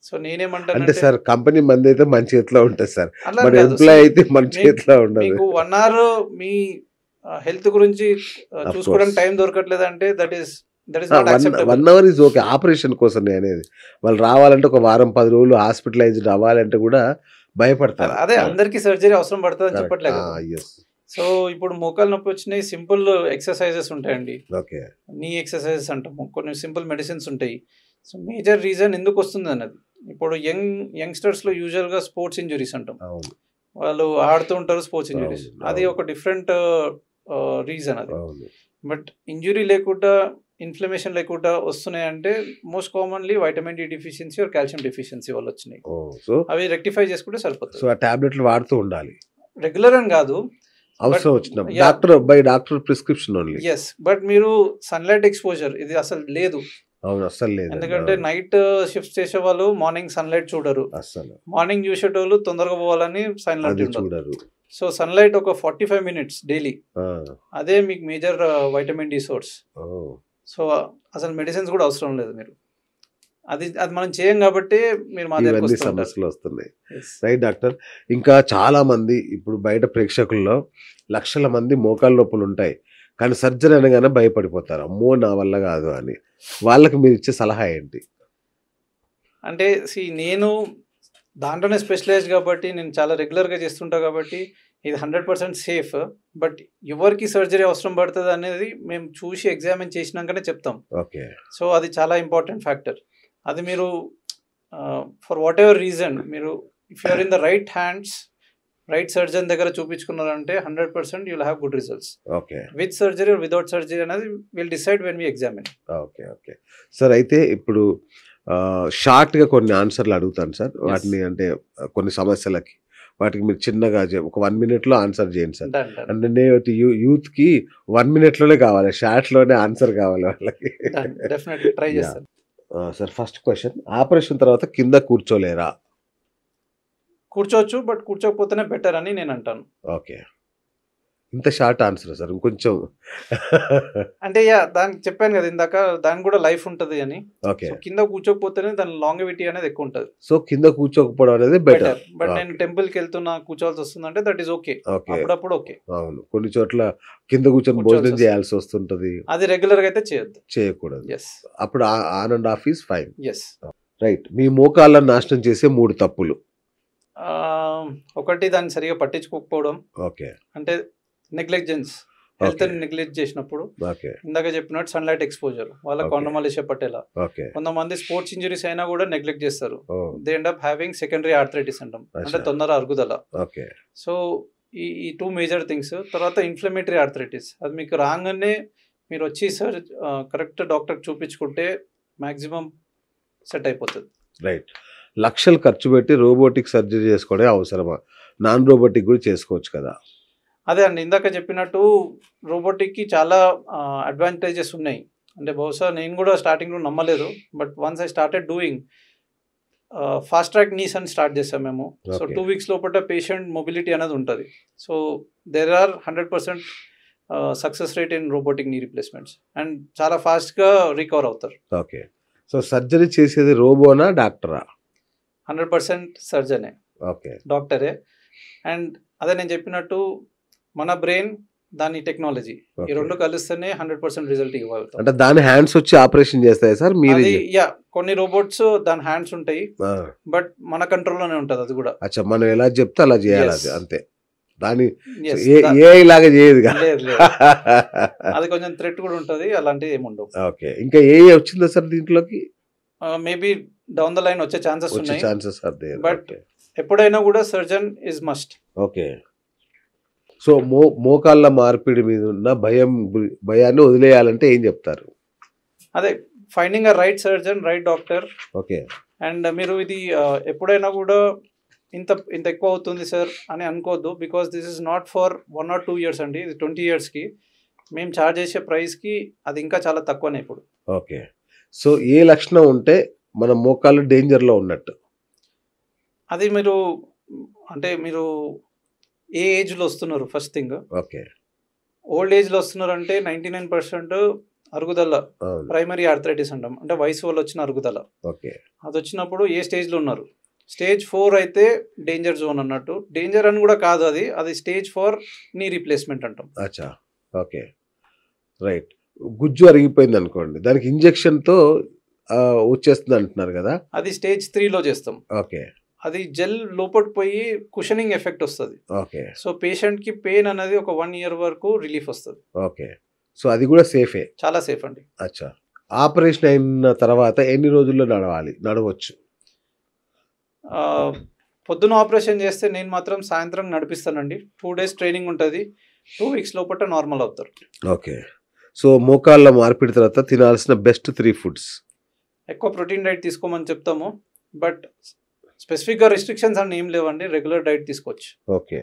సో అంటే నేనేమంటానంటే సార్ కంపెనీ మందైతే మన చేతిలో ఉంటది సార్. అలా మన కాదు. ఎంప్లాయీ అయితే మన మీకు చేతిలో ఉండదు. మీకు 1 అవర్ మీ హెల్త్ గురించి ఆఫ్ చూసుకోవడానికి కోర్స్. టైం దొరకట్లేదంటే that is not 1 acceptable. Hour is okay. Operation కోసం నేనేది. వాళ్ళు రావాలంటే ఒక వారం, 10 రోజులు హాస్పిటలైజ్డ్ అవ్వాలంటే కూడా భయపడతారు. అదే అందరికీ సర్జరీ అవసరం పడతదని కరెక్ట్. చెప్పట్లే కదా! యెస్. సో ఇప్పుడు మోకాలు నొప్పి వచ్చినాయి సింపుల్ ఎక్సర్సైజెస్ ఉంటాయండి. ఓకే. నీ ఎక్సర్సైజెస్ అంటాము. కొన్ని సింపుల్ మెడిసిన్స్ ఉంటాయి. సో మేజర్ రీజన్ ఎందుకు వస్తుంది అన్నది. ఇప్పుడు యంగ్స్టర్స్‌లో యూజువల్‌గా స్పోర్ట్స్ ఇంజ్యూరీస్ అంటాం. అవును. వాళ్ళు ఆడుతూ ఉంటారు స్పోర్ట్స్ ఇంజ్యూరీస్. అవును. అది అవును. ఒక డిఫరెంట్ రీజన్ అది. అవును. బట్ ఇంజ్యూరీ లేకుండా ఇన్ఫ్లమేషన్ లేకుండా వస్తున్నాయంటే most commonly vitamin D deficiency or calcium deficiency వల్ల వచ్చినాయి. ఓహ్! సో అవి రెక్టిఫై చేసుకుంటే సరిపోతుంది. సో ఆ టాబ్లెట్లు వాడుతూ ఉండాలి. రెగ్యులర్ అని కాదు. బట్ అవసరం వచ్చినప్పుడు. Yeah! Doctor prescription only. Yes. But మీరు సన్‌లైట్ ఎక్స్‌పోజర్ ఇది అసలు లేదు. అవును. అస్సలు లేదండి. ఎందుకంటే అవును. నైట్ షిఫ్ట్స్ చేసేవాళ్ళు మార్నింగ్ సన్‌లైట్ చూడరు. అస్సలు. మార్నింగ్ చూసేటోళ్ళు తొందరగా పోవాలని సన్‌లైట్ అది ఉండదు. చూడరు. సో సన్‌లైట్ ఒక 45 మినిట్స్ డైలీ. ఆ! అదే మీకు మేజర్ వైటమిన్ డి సోర్స్. ఓహ్! సో అసలు మెడిసిన్స్ కూడా అవసరం లేదు మీరు. అది అది మనం చేయం కాబట్టే మీరు మా దగ్గరికి ఇవన్నీ వస్తూ ఉంటారు. సమస్యలు వస్తున్నాయి. యెస్. Right doctor. ఇంకా చాలా మంది ఇప్పుడు బయట ప్రేక్షకుల్లో లక్షల మంది మోకాళ్ళ నొప్పులు ఉంటాయి. కానీ సర్జరీ అనగానే భయపడిపోతారు. అమ్మో! నా వల్ల కాదు అని. వాళ్ళకి మీరు ఇచ్చే సలహా ఏంటి? అంటే నేను దాంట్లోనే స్పెషలైజ్డ్ కాబట్టి నేను చాలా రెగ్యులర్‌గా చేస్తుంటా కాబట్టి ఇది 100% సేఫ్. బట్ ఎవరికి సర్జరీ అవసరం పడతది అనేది మేము చూసి ఎగ్జామిన్ చేసినాకనే చెప్తాం. ఓకే. సో అది చాలా ఇంపార్టెంట్ ఫ్యాక్టర్. అది మీరు ఫర్ వాట్ ఎవర్ రీజన్ మీరు if you are in the right hands right surgeon దగ్గర చూపించుకున్నారంటే 100% you'll have good results. Okay. With surgery or without surgery అనేది will decide when we examine. Okay. Okay. Sir అయితే ఇప్పుడు షార్ట్‌గా కొన్ని ఆన్సర్‌లు అడుగుతాను సార్. వాటిని అంటే కొన్ని సమస్యలకి. వాటికి మీరు చిన్నగా ఒక 1 మినిట్‌లో ఆన్సర్ చేయండి సార్. డన్ డన్ అంటే నేటి యూత్‌కి 1 మినిట్‌లోనే కావాలి. షార్ట్‌లోనే ఆన్సర్ కావాలి వాళ్ళకి. Done definitely try yeah! చేస్తాను. సార్ ఫస్ట్ క్వెషన్, ఆపరేషన్ తర్వాత కింద కూర్చోలేరా? కూర్చోవచ్చు, బట్ కూర్చోకపోతేనే బెటర్ అని నేను అంటాను. ఓకే. ఇంత షార్ట్ ఆన్సర్ సార్. ఇంకొంచెం అంటే దానికి చెప్పాను కదా ఇందాక, దానికి కూడా లైఫ్ ఉంటది అని. ఓకే. సో కింద కూర్చోకపోతేనే దాని లాంగివిటీ అనేది ఎక్కువ ఉంటది. సో కింద కూర్చోకపోవడం అనేది బెటర్. బెటర్. బట్ నేను టెంపుల్‌కి వెళ్తున్నా కూర్చోవాల్సి వస్తుందంటే దట్ ఈస్ ఓకే. ఓకే. అప్పుడప్పుడు ఓకే. అవును. కొన్ని చోట్ల కింద కూర్చొని కూర్చోవాల్సి భోజనం వస్తుంది. చేయాల్సి వస్తుంటది. అది రెగ్యులర్‌గా అయితే చేయొద్దు. చేయకూడదు. యెస్. అప్పుడు on and off is fine. Yes. Right. మీ మోకాళ్ళను నాశనం చేసే 3 తప్పులు. ఒకటి దాన్ని సరిగ్గా పట్టించుకోకపోవడం. ఓకే. అంటే నెగ్లిజెన్స్. హెల్త్‌ని ఓకే. నెగ్లెక్ట్ చేసినప్పుడు. ఓకే. ఇందాక చెప్పినట్టు సన్‌లైట్ ఎక్స్‌పోజర్. వాళ్ళకి ఓకే. కాండోమాలేషియా పట్టేలా. ఓకే. కొంతమంది స్పోర్ట్స్ ఇంజరీస్ అయినా కూడా నెగ్లెక్ట్ చేస్తారు. Oh! They end up having secondary arthritis అంటాం. అంటే అచ్చా! తొందర అరుగుదల. ఓకే. సో ఈ 2 మేజర్ థింగ్స్. తర్వాత ఇన్‌ఫ్లమేటరీ ఆర్థరైటిస్. అది మీకు రాంగానే మీరు వచ్చి కరెక్ట్ డాక్టర్‌కి చూపించుకుంటే మాక్సిమం సెట్ అయిపోతది. రైట్. లక్షలు ఖర్చు పెట్టి రోబోటిక్ సర్జరీ చేసుకోవడం అవసరమా? నాన్ రోబోటిక్ కూడా చేసుకోవచ్చు కదా! అదే అండి. ఇందాక చెప్పినట్టు రోబోటిక్‌కి చాలా అడ్వాంటేజెస్ ఉన్నాయి. అంటే బహుశా నేను కూడా స్టార్టింగ్‌లో నమ్మలేదు. But once I started doing fast track knees అని స్టార్ట్ చేసాం మేము. So okay. 2 వీక్స్ లోపల పేషెంట్ మొబిలిటీ అనేది ఉంటది. So there are 100% success rate in robotic knee replacements. And చాలా ఫాస్ట్‌గా రికవర్ అవుతారు. ఓకే. సో సర్జరీ చేసేది రోబోనా? డాక్టరా? 100% సర్జనే. ఓకే. డాక్టరే. అండ్ అదే నేను చెప్పినట్టు మన బ్రెయిన్, దాని టెక్నాలజీ ఈ ఓకే. 2 కలిస్తేనే 100% రిజల్ట్ ఇవ్వగలుగుతాం. అంటే దాని హ్యాండ్స్ వచ్చి ఆపరేషన్ చేస్తాయా సార్? మీరే అది కొన్ని రోబోట్స్ దాని హ్యాండ్స్ ఉంటాయి. ఆ! బట్ మన కంట్రోల్‌లోనే ఉంటది అది కూడా. అచ్చా! మనం ఎలా చెప్తే అలా చేయాలి యెస్. అది అంతే. దాని యెస్. ఏఐ లాగా చేయదుగా. లేదు లేదు. అది కొంచెం థ్రెట్ కూడా ఉంటది. అలాంటివి ఏమి ఉండవు. ఓకే. ఇంకా ఏఐ వచ్చిందా సార్ దీంట్లోకి? మేబీ డౌన్ ద లైన్ వచ్చే ఛాన్సెస్ వచ్చే ఉన్నాయి. Chances are there. But okay. ఎప్పుడైనా కూడా surgeon is must. Okay. So మోకాళ్ళ మార్పిడి మీద ఉన్న భయాన్ని వదిలేయాలంటే ఏం చెప్తారు? అదే finding a right surgeon, right doctor. Okay. And మీరు ఇది ఎప్పుడైనా కూడా ఇంత ఇంత ఎక్కువ అవుతుంది సార్ అని అనుకోవద్దు. Because this is not for 1 or 2 years అండి. ఇది 20 ఇయర్స్‌కి. మేము చార్జ్ చేసే ప్రైస్‌కి అది ఇంకా చాలా తక్కువనే ఇప్పుడు. ఓకే. సో ఏ లక్షణం ఉంటే మన మోకాళ్ళు డేంజర్‌లో ఉన్నట్టు? అది మీరు అంటే మీరు ఏ ఏజ్‌లో వస్తున్నారు ఫస్ట్ థింగ్. ఓకే. ఓల్డ్ ఏజ్‌లో వస్తున్నారంటే 99% అరుగుదల, అవును. ప్రైమరీ ఆర్థరైటిస్ అంటాం. అంటే వయసు వల్ల వచ్చిన అరుగుదల. ఓకే. అది వచ్చినప్పుడు ఏ స్టేజ్‌లో ఉన్నారు? స్టేజ్ 4 అయితే డేంజర్ జోన్ అన్నట్టు. డేంజర్ అని కూడా కాదు అది. అది స్టేజ్ 4 నీ రీప్లేస్‌మెంట్ అంటాం. అచ్చా! ఓకే. రైట్. గుజ్జు అరిగిపోయింది అనుకోండి. దానికి ఇంజెక్షన్‌తో వచ్చేస్తుంది అంటున్నారు కదా! అది స్టేజ్ 3లో చేస్తాం. ఓకే. అది జెల్ లోపలికి పోయి కుషనింగ్ ఎఫెక్ట్ వస్తది. ఓకే. సో పేషెంట్‌కి పెయిన్ అనేది ఒక 1 ఇయర్ వరకు రిలీఫ్ వస్తది. ఓకే. సో అది కూడా సేఫే. చాలా సేఫ్ అండి. అచ్చా! ఆపరేషన్ అయిన తర్వాత ఎన్ని రోజుల్లో నడవచ్చు? పొద్దున ఆపరేషన్ చేస్తే నేను మాత్రం సాయంత్రం నడిపిస్తానండి. 2 డేస్ ట్రైనింగ్ ఉంటది. 2 వీక్స్ లోపల నార్మల్ అవుతారు. ఓకే. సో మోకాళ్ళ మార్పిడి తర్వాత తినాల్సిన బెస్ట్ 3 ఫుడ్స్. ఎక్కువ ప్రోటీన్ డైట్ తీసుకోమని చెప్తాము. బట్ స్పెసిఫిక్‌గా రిస్ట్రిక్షన్స్ అని ఏం లేవండి. రెగ్యులర్ డైట్ తీసుకోవచ్చు. ఓకే.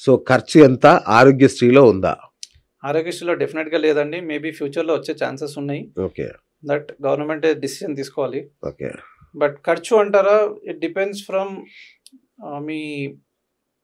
సో ఖర్చు ఎంత? ఆరోగ్యశ్రీలో ఉందా? ఆరోగ్యశ్రీలో డెఫినెట్‌గా లేదండి. మేబీ ఫ్యూచర్‌లో వచ్చే ఛాన్సెస్ ఉన్నాయి. ఓకే. దట్ గవర్నమెంటే డిసిషన్ తీసుకోవాలి. ఓకే. బట్ ఖర్చు అంటారా, ఇట్ డిపెండ్స్ ఫ్రమ్ మీ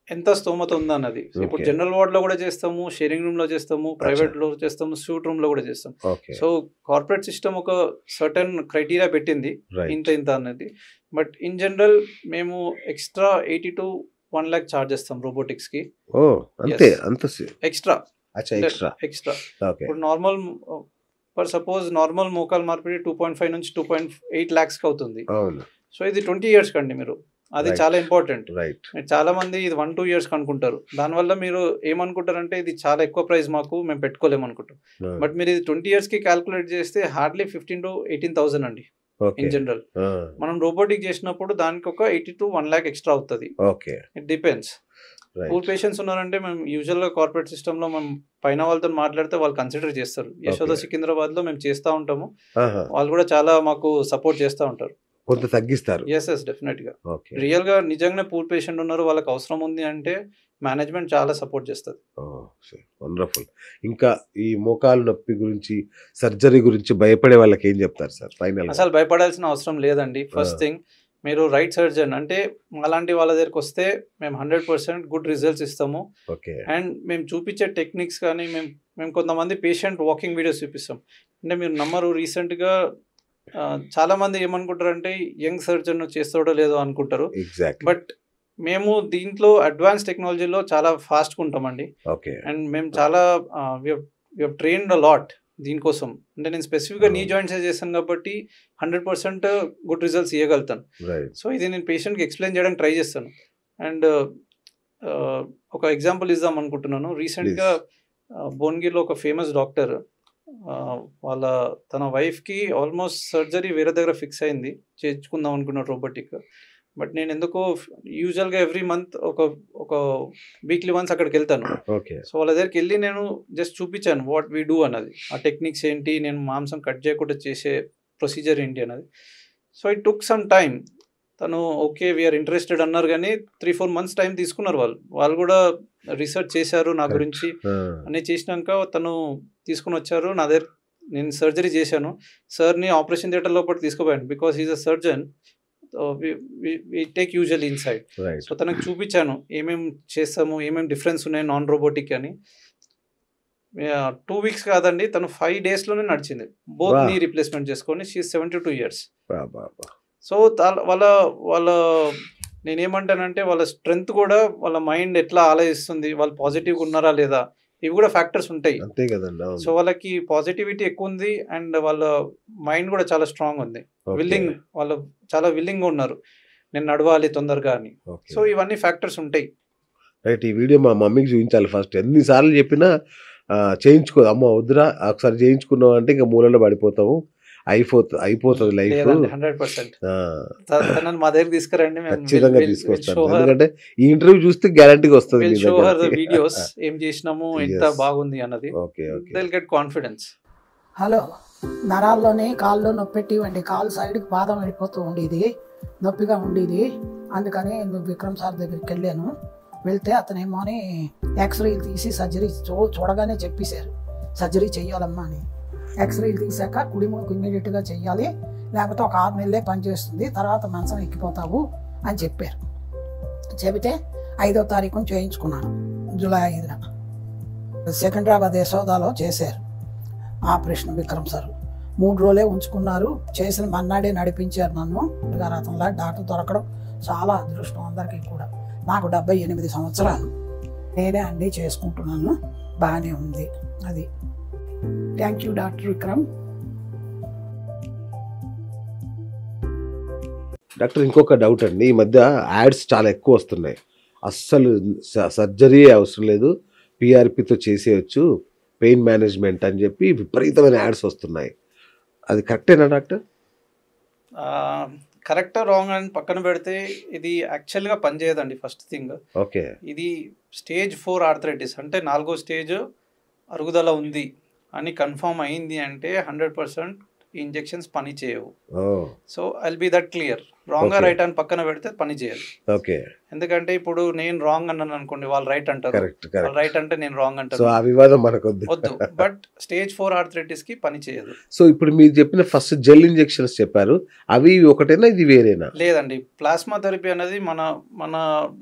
ఎంత స్తోమత ఉందన్నది. ఇప్పుడు ఓకే. జనరల్ వార్డ్‌లో కూడా చేస్తాము, షేరింగ్ రూమ్‌లో చేస్తాము, అచ్చా! ప్రైవేట్‌లో చేస్తాము, స్యూట్ రూమ్‌లో కూడా చేస్తాం. ఓకే. సో కార్పొరేట్ సిస్టమ్ ఒక సర్టెన్ క్రైటీరియా పెట్టింది. రైట్. ఇంత అనేది. బట్ ఇన్ జనరల్ మేము ఎక్స్ట్రా 80 to 1 lakh చార్జ్ చేస్తాం రోబోటిక్స్‌కి. ఓహ్! అంతే. యెస్. అంత ఎక్స్ట్రా. అచ్చా! అంటే ఎక్స్ట్రా. ఎక్స్ట్రా. ఓకే. ఇప్పుడు నార్మల్ ఫర్ సపోజ్ నార్మల్ మోకాలు మార్పిడి 2.5 నుంచి 2.8 lakhsకి అవుతుంది. అవును. సో ఇది 20 ఇయర్స్ కండి మీరు. అది రైట్. చాలా ఇంపార్టెంట్. రైట్. చాలా మంది ఇది 1, 2 ఇయర్స్‌కి అనుకుంటారు. దానివల్ల మీరు ఏమనుకుంటారంటే ఇది చాలా ఎక్కువ ప్రైస్ మాకు మేము పెట్టుకోలేము అనుకుంటాం. ఆ! బట్ మీరు ఇది 20 ఇయర్స్‌కి క్యాలిక్యులేట్ చేస్తే హార్డ్లీ 15,000 to 18,000 అండి ఓకే. In general. ఆ! మనం రోబోటిక్ చేసినప్పుడు దానికి ఒక 80 to 1 lakh ఎక్స్ట్రా అవుతది. Okay. It depends. Poor patients ఉన్నారంటే మేము యూజువల్గా కార్పొరేట్ సిస్టంలో మేము పైన వాళ్ళతో మాట్లాడితే వాళ్ళు కన్సిడర్ చేస్తారు. యశోద సికింద్రాబాద్లో మేము చేస్తూ ఉంటాము, వాళ్ళు కూడా చాలా మాకు సపోర్ట్ చేస్తూ ఉంటారు, కొంత తగ్గిస్తారు. ఎస్ డెఫినెట్గా. రియల్గా నిజంగానే పూర్ పేషెంట్ ఉన్నారు, వాళ్ళకి అవసరం ఉంది అంటే మేనేజ్మెంట్ చాలా సపోర్ట్ చేస్తుంది. వండర్ఫుల్. ఇంకా ఈ మోకాలు నొప్పి గురించి, సర్జరీ గురించి భయపడే వాళ్ళకి ఏం చెప్తారు సార్ ఫైనల్? అసలు భయపడాల్సిన అవసరం లేదండి. ఫస్ట్ థింగ్, మీరు రైట్ సర్జన్ అంటే అలాంటి వాళ్ళ దగ్గరికి వస్తే మేము 100% గుడ్ రిజల్ట్స్ ఇస్తాము. అండ్ మేము చూపించే టెక్నిక్స్ కానీ మేము కొంతమంది పేషెంట్ వాకింగ్ వీడియోస్ చూపిస్తాం. అంటే మీరు నమ్మరు, రీసెంట్గా చాలామంది ఏమనుకుంటారంటే యంగ్ సర్జన్ చేస్తాడో లేదో అనుకుంటారు. బట్ మేము దీంట్లో అడ్వాన్స్ టెక్నాలజీలో చాలా ఫాస్ట్గా ఉంటామండి. అండ్ మేము చాలా ట్రైన్డ్ లాట్ దీనికోసం. అంటే నేను స్పెసిఫిక్గా నీ జాయింట్స్ చేస్తాను కాబట్టి 100% గుడ్ రిజల్ట్స్ ఇవ్వగలుగుతాను. సో ఇది నేను పేషెంట్కి ఎక్స్ప్లెయిన్ చేయడానికి ట్రై చేస్తాను. అండ్ ఒక ఎగ్జాంపుల్ ఇద్దాం అనుకుంటున్నాను. రీసెంట్గా భువనగిరిలో ఒక ఫేమస్ డాక్టర్ తన వైఫ్కి ఆల్మోస్ట్ సర్జరీ వేరే దగ్గర ఫిక్స్ అయింది, చేయించుకుందాం అనుకున్నాడు రోబోటిక్. బట్ నేను ఎందుకో యూజువల్గా ఎవ్రీ మంత్ ఒక వీక్లీ వన్స్ అక్కడికి వెళ్తాను. సో వాళ్ళ దగ్గరికి వెళ్ళి నేను జస్ట్ చూపించాను వాట్ వీ డూ అన్నది, ఆ టెక్నిక్స్ ఏంటి, నేను మాంసం కట్ చేయకుండా చేసే ప్రొసీజర్ ఏంటి అన్నది. So it took some time. తను ఓకే వీఆర్ ఇంట్రెస్టెడ్ అన్నారు, కానీ 3-4 months టైం తీసుకున్నారు. వాళ్ళు కూడా రీసెర్చ్ చేశారు నా గురించి. అన్నీ చేసినాక తను తీసుకుని వచ్చారు నా దగ్గర. నేను సర్జరీ చేశాను, సార్ని ఆపరేషన్ థియేటర్ లోపల తీసుకుపోయాను. Because is a surgeon, we take usually inside. So తనకు చూపించాను ఏమేమి చేస్తాము, ఏమేమి డిఫరెన్స్ ఉన్నాయి నాన్ రోబోటిక్ అని. 2 weeks కాదండి, తను 5 daysలోనే నడిచింది. బోత్ నీ రీప్లేస్మెంట్ చేసుకొని. She 72 years. సో వాళ్ళ నేనేమంటానంటే వాళ్ళ స్ట్రెంగ్త్ కూడా, వాళ్ళ మైండ్ ఎట్లా ఆలోచిస్తుంది, వాళ్ళు పాజిటివ్గా ఉన్నారా లేదా, ఇవి కూడా ఫ్యాక్టర్స్ ఉంటాయి. అంతే కదండి. సో వాళ్ళకి పాజిటివిటీ ఎక్కువ ఉంది అండ్ వాళ్ళ మైండ్ కూడా చాలా స్ట్రాంగ్ ఉంది. వాళ్ళు చాలా విల్లింగ్గా ఉన్నారు, నేను నడవాలి తొందరగా అని. సో ఇవన్నీ ఫ్యాక్టర్స్ ఉంటాయి. రైట్. ఈ వీడియో మా మమ్మీకి చూపించాలి ఫస్ట్. ఎన్నిసార్లు చెప్పినా చేయించుకో అమ్మ, వద్దురా ఒకసారి చేయించుకున్నావు అంటే ఇంకా మూలలో పడిపోతాము, అయిపోతుంది లైఫ్. 100% మా దగ్గర తీసుకురండి, ఖచ్చితంగా తీసుకొస్తాను. ఎందుకంటే ఈ ఇంటర్వ్యూ చూస్తే గ్యారంటీగా వస్తుంది వీడియోస్ ఏం చేసినాము, ఎంత బాగుంది అన్నది. థెల్ గెట్ కాన్ఫిడెన్స్. హలో, నరాల్లోనే కాల్లో నొప్పి పెట్టివ్వండి. కాలు సైడ్కి పాదం వెళ్ళిపోతూ ఉండేది, నొప్పిగా ఉండేది. అందుకని విక్రమ్ సార్ దగ్గరికి వెళ్ళాను. వెళ్తే అతనేమో అని ఎక్స్రేలు తీసి సర్జరీ చూడగానే చెప్పేశారు సర్జరీ చెయ్యాలమ్మా అని. ఎక్స్రేలు తీసాక కుడి ముక్కు ఇమ్మీడియట్గా చెయ్యాలి, లేకపోతే ఒక 6 నెలలే పనిచేస్తుంది, తర్వాత మంచం ఎక్కిపోతావు అని చెప్పారు. చెబితే 5వ తారీఖున చేయించుకున్నాను, జూలై 5న. సికింద్రాబాద్ యశోదాలో చేశారు ఆపరేషన్. విక్రమ్ సార్ 3 రోజులే ఉంచుకున్నారు. చేసిన మన్నాడే నడిపించారు నన్ను. అతనిలా డాక్టర్ దొరకడం చాలా అదృష్టం అందరికీ కూడా. నాకు 78 సంవత్సరాలు, నేనే అన్నీ చేసుకుంటున్నాను, బాగానే ఉంది. అది thank you doctor Vikram. Doctor ఇంకొక డౌట్ అండి, ఈ మధ్య యాడ్స్ చాలా ఎక్కువ వస్తున్నాయి. అస్సలు సర్జరీ అవసరం లేదు, పిఆర్పితో చేసేయచ్చు, పెయిన్ మేనేజ్మెంట్ అని చెప్పి విపరీతమైన యాడ్స్ వస్తున్నాయి. అది కరెక్టేనా డాక్టర్? కరెక్ట్ రాంగ్ అని పక్కన పెడితే ఇది యాక్చువల్గా పనిచేయదండి. ఫస్ట్ థింగ్, ఇది స్టేజ్ 4 ఆర్థరైటిస్ అంటే 4వ స్టేజ్ అరుగుదల ఉంది అని కన్ఫర్మ్ అయింది అంటే 100% ఇంజెక్షన్స్ పని చేయవు. So I'll be that clear. Wrong right అని పక్కన పెడితే పని చేయదు. ఎందుకంటే ఇప్పుడు నేను రాంగ్ అన్నాను అనుకోండి, వాళ్ళు రైట్ అంటారు, వాళ్ళు రైట్ అంటే నేను రాంగ్ అంటాను, వద్దు. బట్ స్టేజ్ 4 ఆర్థరైటిస్ కి పని చేయదు. సో ఇప్పుడు మీరు చెప్పిన ఫస్ట్ జెల్ ఇంజెక్షన్స్ చెప్పారు, అవి ఒకటేనా, ఇది వేరేనా? లేదండి, ప్లాస్మా థెరపీ అనేది మన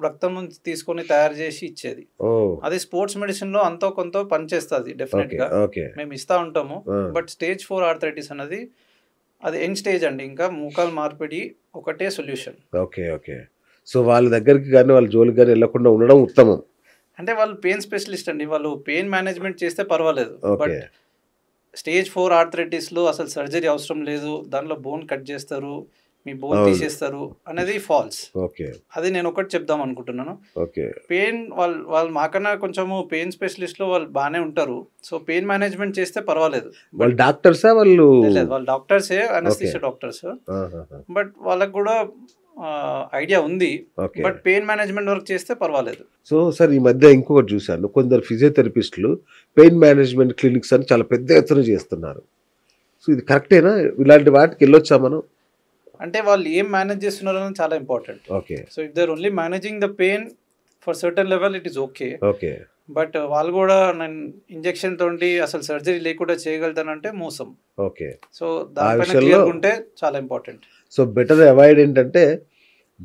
రక్తం నుంచి తీసుకొని తయారు చేసి ఇచ్చేది. అది స్పోర్ట్స్ మెడిసిన్ లో అంతో కొంత పనిచేస్తుంది డెఫినెట్ గా, మేము ఇస్తా ఉంటాము. బట్ స్టేజ్ 4 ఆర్థరైటిస్ అనేది అది ఎండ్ స్టేజ్ అండి. ఇంకా మోకాలు మార్పిడి ఒకటే సొల్యూషన్. సో వాళ్ళ దగ్గరికి కానీ వాళ్ళ జోలికి కానీ వెళ్ళకుండా ఉండడం ఉత్తమం. అంటే వాళ్ళు పెయిన్ స్పెషలిస్ట్ అండి, వాళ్ళు పెయిన్ మేనేజ్మెంట్ చేస్తే పర్వాలేదు. బట్ స్టేజ్ 4 ఆర్థరైటిస్ లో అసలు సర్జరీ అవసరం లేదు, దానిలో బోన్ కట్ చేస్తారు, మీ బోన్ తీసేస్తారు అనేది ఫాల్స్. అది నేను ఒకటి చెప్దాం అనుకుంటున్నాను. పెయిన్ వాళ్ళు మాకన్నా కొంచెము పెయిన్ స్పెషలిస్ట్ లో వాళ్ళు బాగానే ఉంటారు. సో పెయిన్ మేనేజ్మెంట్ చేస్తే పర్వాలేదు. వాళ్ళు డాక్టర్సే, వాళ్ళు డాక్టర్సే, అనస్థీషియా డాక్టర్స్. బట్ వాళ్ళకు కూడా ఐడియా ఉంది, okay. But pain management work చేస్తే పర్వాలేదు. సో సార్ ఈ మధ్య ఇంకొకటి చూశాను, కొందరు ఫిజియోథెరపిస్టులు పెయిన్ మేనేజ్మెంట్ క్లినిక్స్ అని చాలా పెద్ద ఎత్తున చేస్తున్నారు. సో ఇది కరెక్టేనా? ఇలాంటి వాటికి వెళ్ళొచ్చా మనం? అంటే వాళ్ళు ఏం మేనేజ్ చేస్తున్నారు అని చాలా important. Okay. So if there only managing the pain for certain level it is okay. Okay. But వాళ్ళు కూడా నేను ఇంజెక్షన్ తోటి అసలు సర్జరీ లేకుండా చేయగలుగుతానంటే మోసం. ఓకే. సో దానిపైన విషయంలో క్లియర్ ఉంటే చాలా ఇంపార్టెంట్. సో బెటర్ అవాయిడ్ ఏంటంటే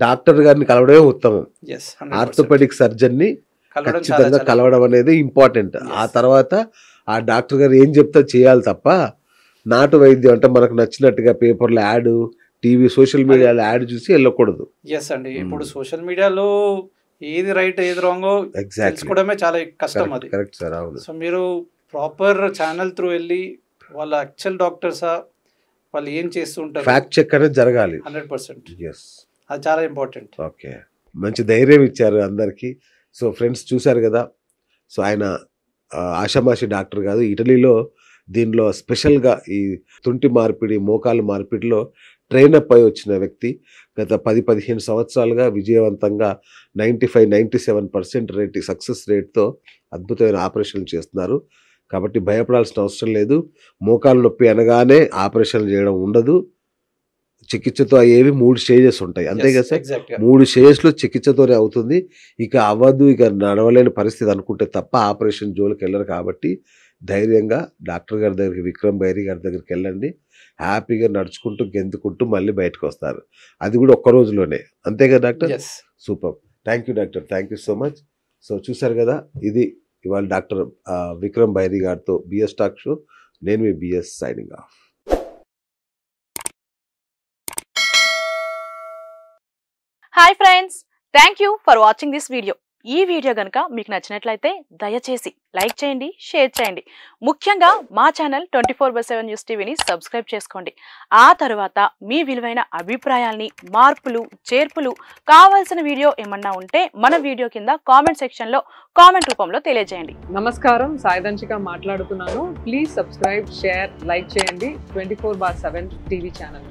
డాక్టర్ గారిని కలవడమే ఉత్తమం. ఎస్, ఆర్థోపెడిక్ సర్జన్ని కలవడం ఖచ్చితంగా చాలా కలవడం అనేది ఇంపార్టెంట్. ఆ Yes. తర్వాత ఆ డాక్టర్ గారు ఏం చెప్తే చేయాలి తప్ప నాటు వైద్యం అంటే మనకు నచ్చినట్టుగా పేపర్లో యాడ్, టీవీ సోషల్ మీడియాలో యాడ్ చూసి వెళ్ళకూడదు. ఎస్ అండి. ఇప్పుడు సోషల్ మీడియాలో ఏది రైట్ ఏది రాంగో ఎగ్జాక్ట్లీ. తెలుసుకోవడమే చాలా కష్టం అది. కరెక్ట్ సార్, అవును. సో మీరు ప్రాపర్ ఛానల్ త్రూ వెళ్ళి వాళ్ళ యాక్చువల్ డాక్టర్సా వాళ్ళు ఏం చేస్తుంటారు ఫ్యాక్ట్ చెక్ అనేది జరగాలి. 100%. ఎస్. అది చాలా ఇంపార్టెంట్. ఓకే. మంచి ధైర్యం ఇచ్చారు అందరికీ. సో ఫ్రెండ్స్ చూశారు కదా, సో ఆయన ఆషామాషి డాక్టర్ కాదు. ఇటలీలో దీనిలో స్పెషల్గా ఈ తుంటి మార్పిడి, మోకాలు మార్పిడిలో ట్రైనప్ అయి వచ్చిన వ్యక్తి. గత 10-15 సంవత్సరాలుగా విజయవంతంగా 95-97% రేట్ సక్సెస్ రేట్తో అద్భుతమైన ఆపరేషన్లు చేస్తున్నారు. కాబట్టి భయపడాల్సిన అవసరం లేదు. మోకాలు నొప్పి అనగానే ఆపరేషన్లు చేయడం ఉండదు. చికిత్సతో అయ్యేవి 3 స్టేజెస్ ఉంటాయి, అంతే కదా సార్? ఎగ్జాక్ట్గా 3 స్టేజ్లో చికిత్సతోనే అవుతుంది. ఇక అవ్వదు, ఇక నడవలేని పరిస్థితి అనుకుంటే తప్ప ఆపరేషన్ జోలికి వెళ్ళరు. కాబట్టి ధైర్యంగా డాక్టర్ గారి దగ్గరికి, విక్రమ్ బైరీ గారి దగ్గరికి వెళ్ళండి. హ్యాపీగా నడుచుకుంటూ గెంతుకుంటూ మళ్ళీ బయటకు వస్తారు. అది కూడా ఒక్క రోజులోనే, అంతే కదా doctor? Yes. Super. Thank you doctor, thank you so much. So చూసారు కదా, ఇది ఇవాళ డాక్టర్ విక్రమ్ బైరీ గారితో బిఎస్ టాక్ షో. నేను మీ BS signing off. Hi friends, thank you for watching this video. ఈ వీడియో కనుక మీకు నచ్చినట్లయితే దయచేసి లైక్ చేయండి, షేర్ చేయండి. ముఖ్యంగా మా ఛానల్ 24/7 న్యూస్ టీవీని సబ్స్క్రైబ్ చేసుకోండి. ఆ తర్వాత మీ విలువైన అభిప్రాయాల్ని, మార్పులు, చేర్పులు, కావాల్సిన వీడియో ఏమన్నా ఉంటే మన వీడియో కింద కామెంట్ సెక్షన్లో కామెంట్ రూపంలో తెలియజేయండి. నమస్కారం, సాయిదంచిక మాట్లాడుతున్నాను. ప్లీజ్ సబ్స్క్రైబ్, షేర్, లైక్ చేయండి 24/7 టీవీ ఛానల్.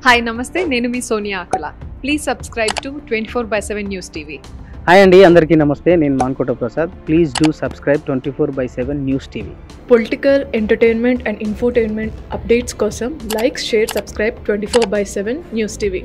హాయ్ నమస్తే, నేను మీ Sonia Akula. Please subscribe to 24/7 news TV. Hi అండి, అందరికీ నమస్తే. నేను Mankota Prasad. Please do subscribe 24/7 news TV. Political, entertainment and infotainment updates కోసం like, share, subscribe 24/7 news TV.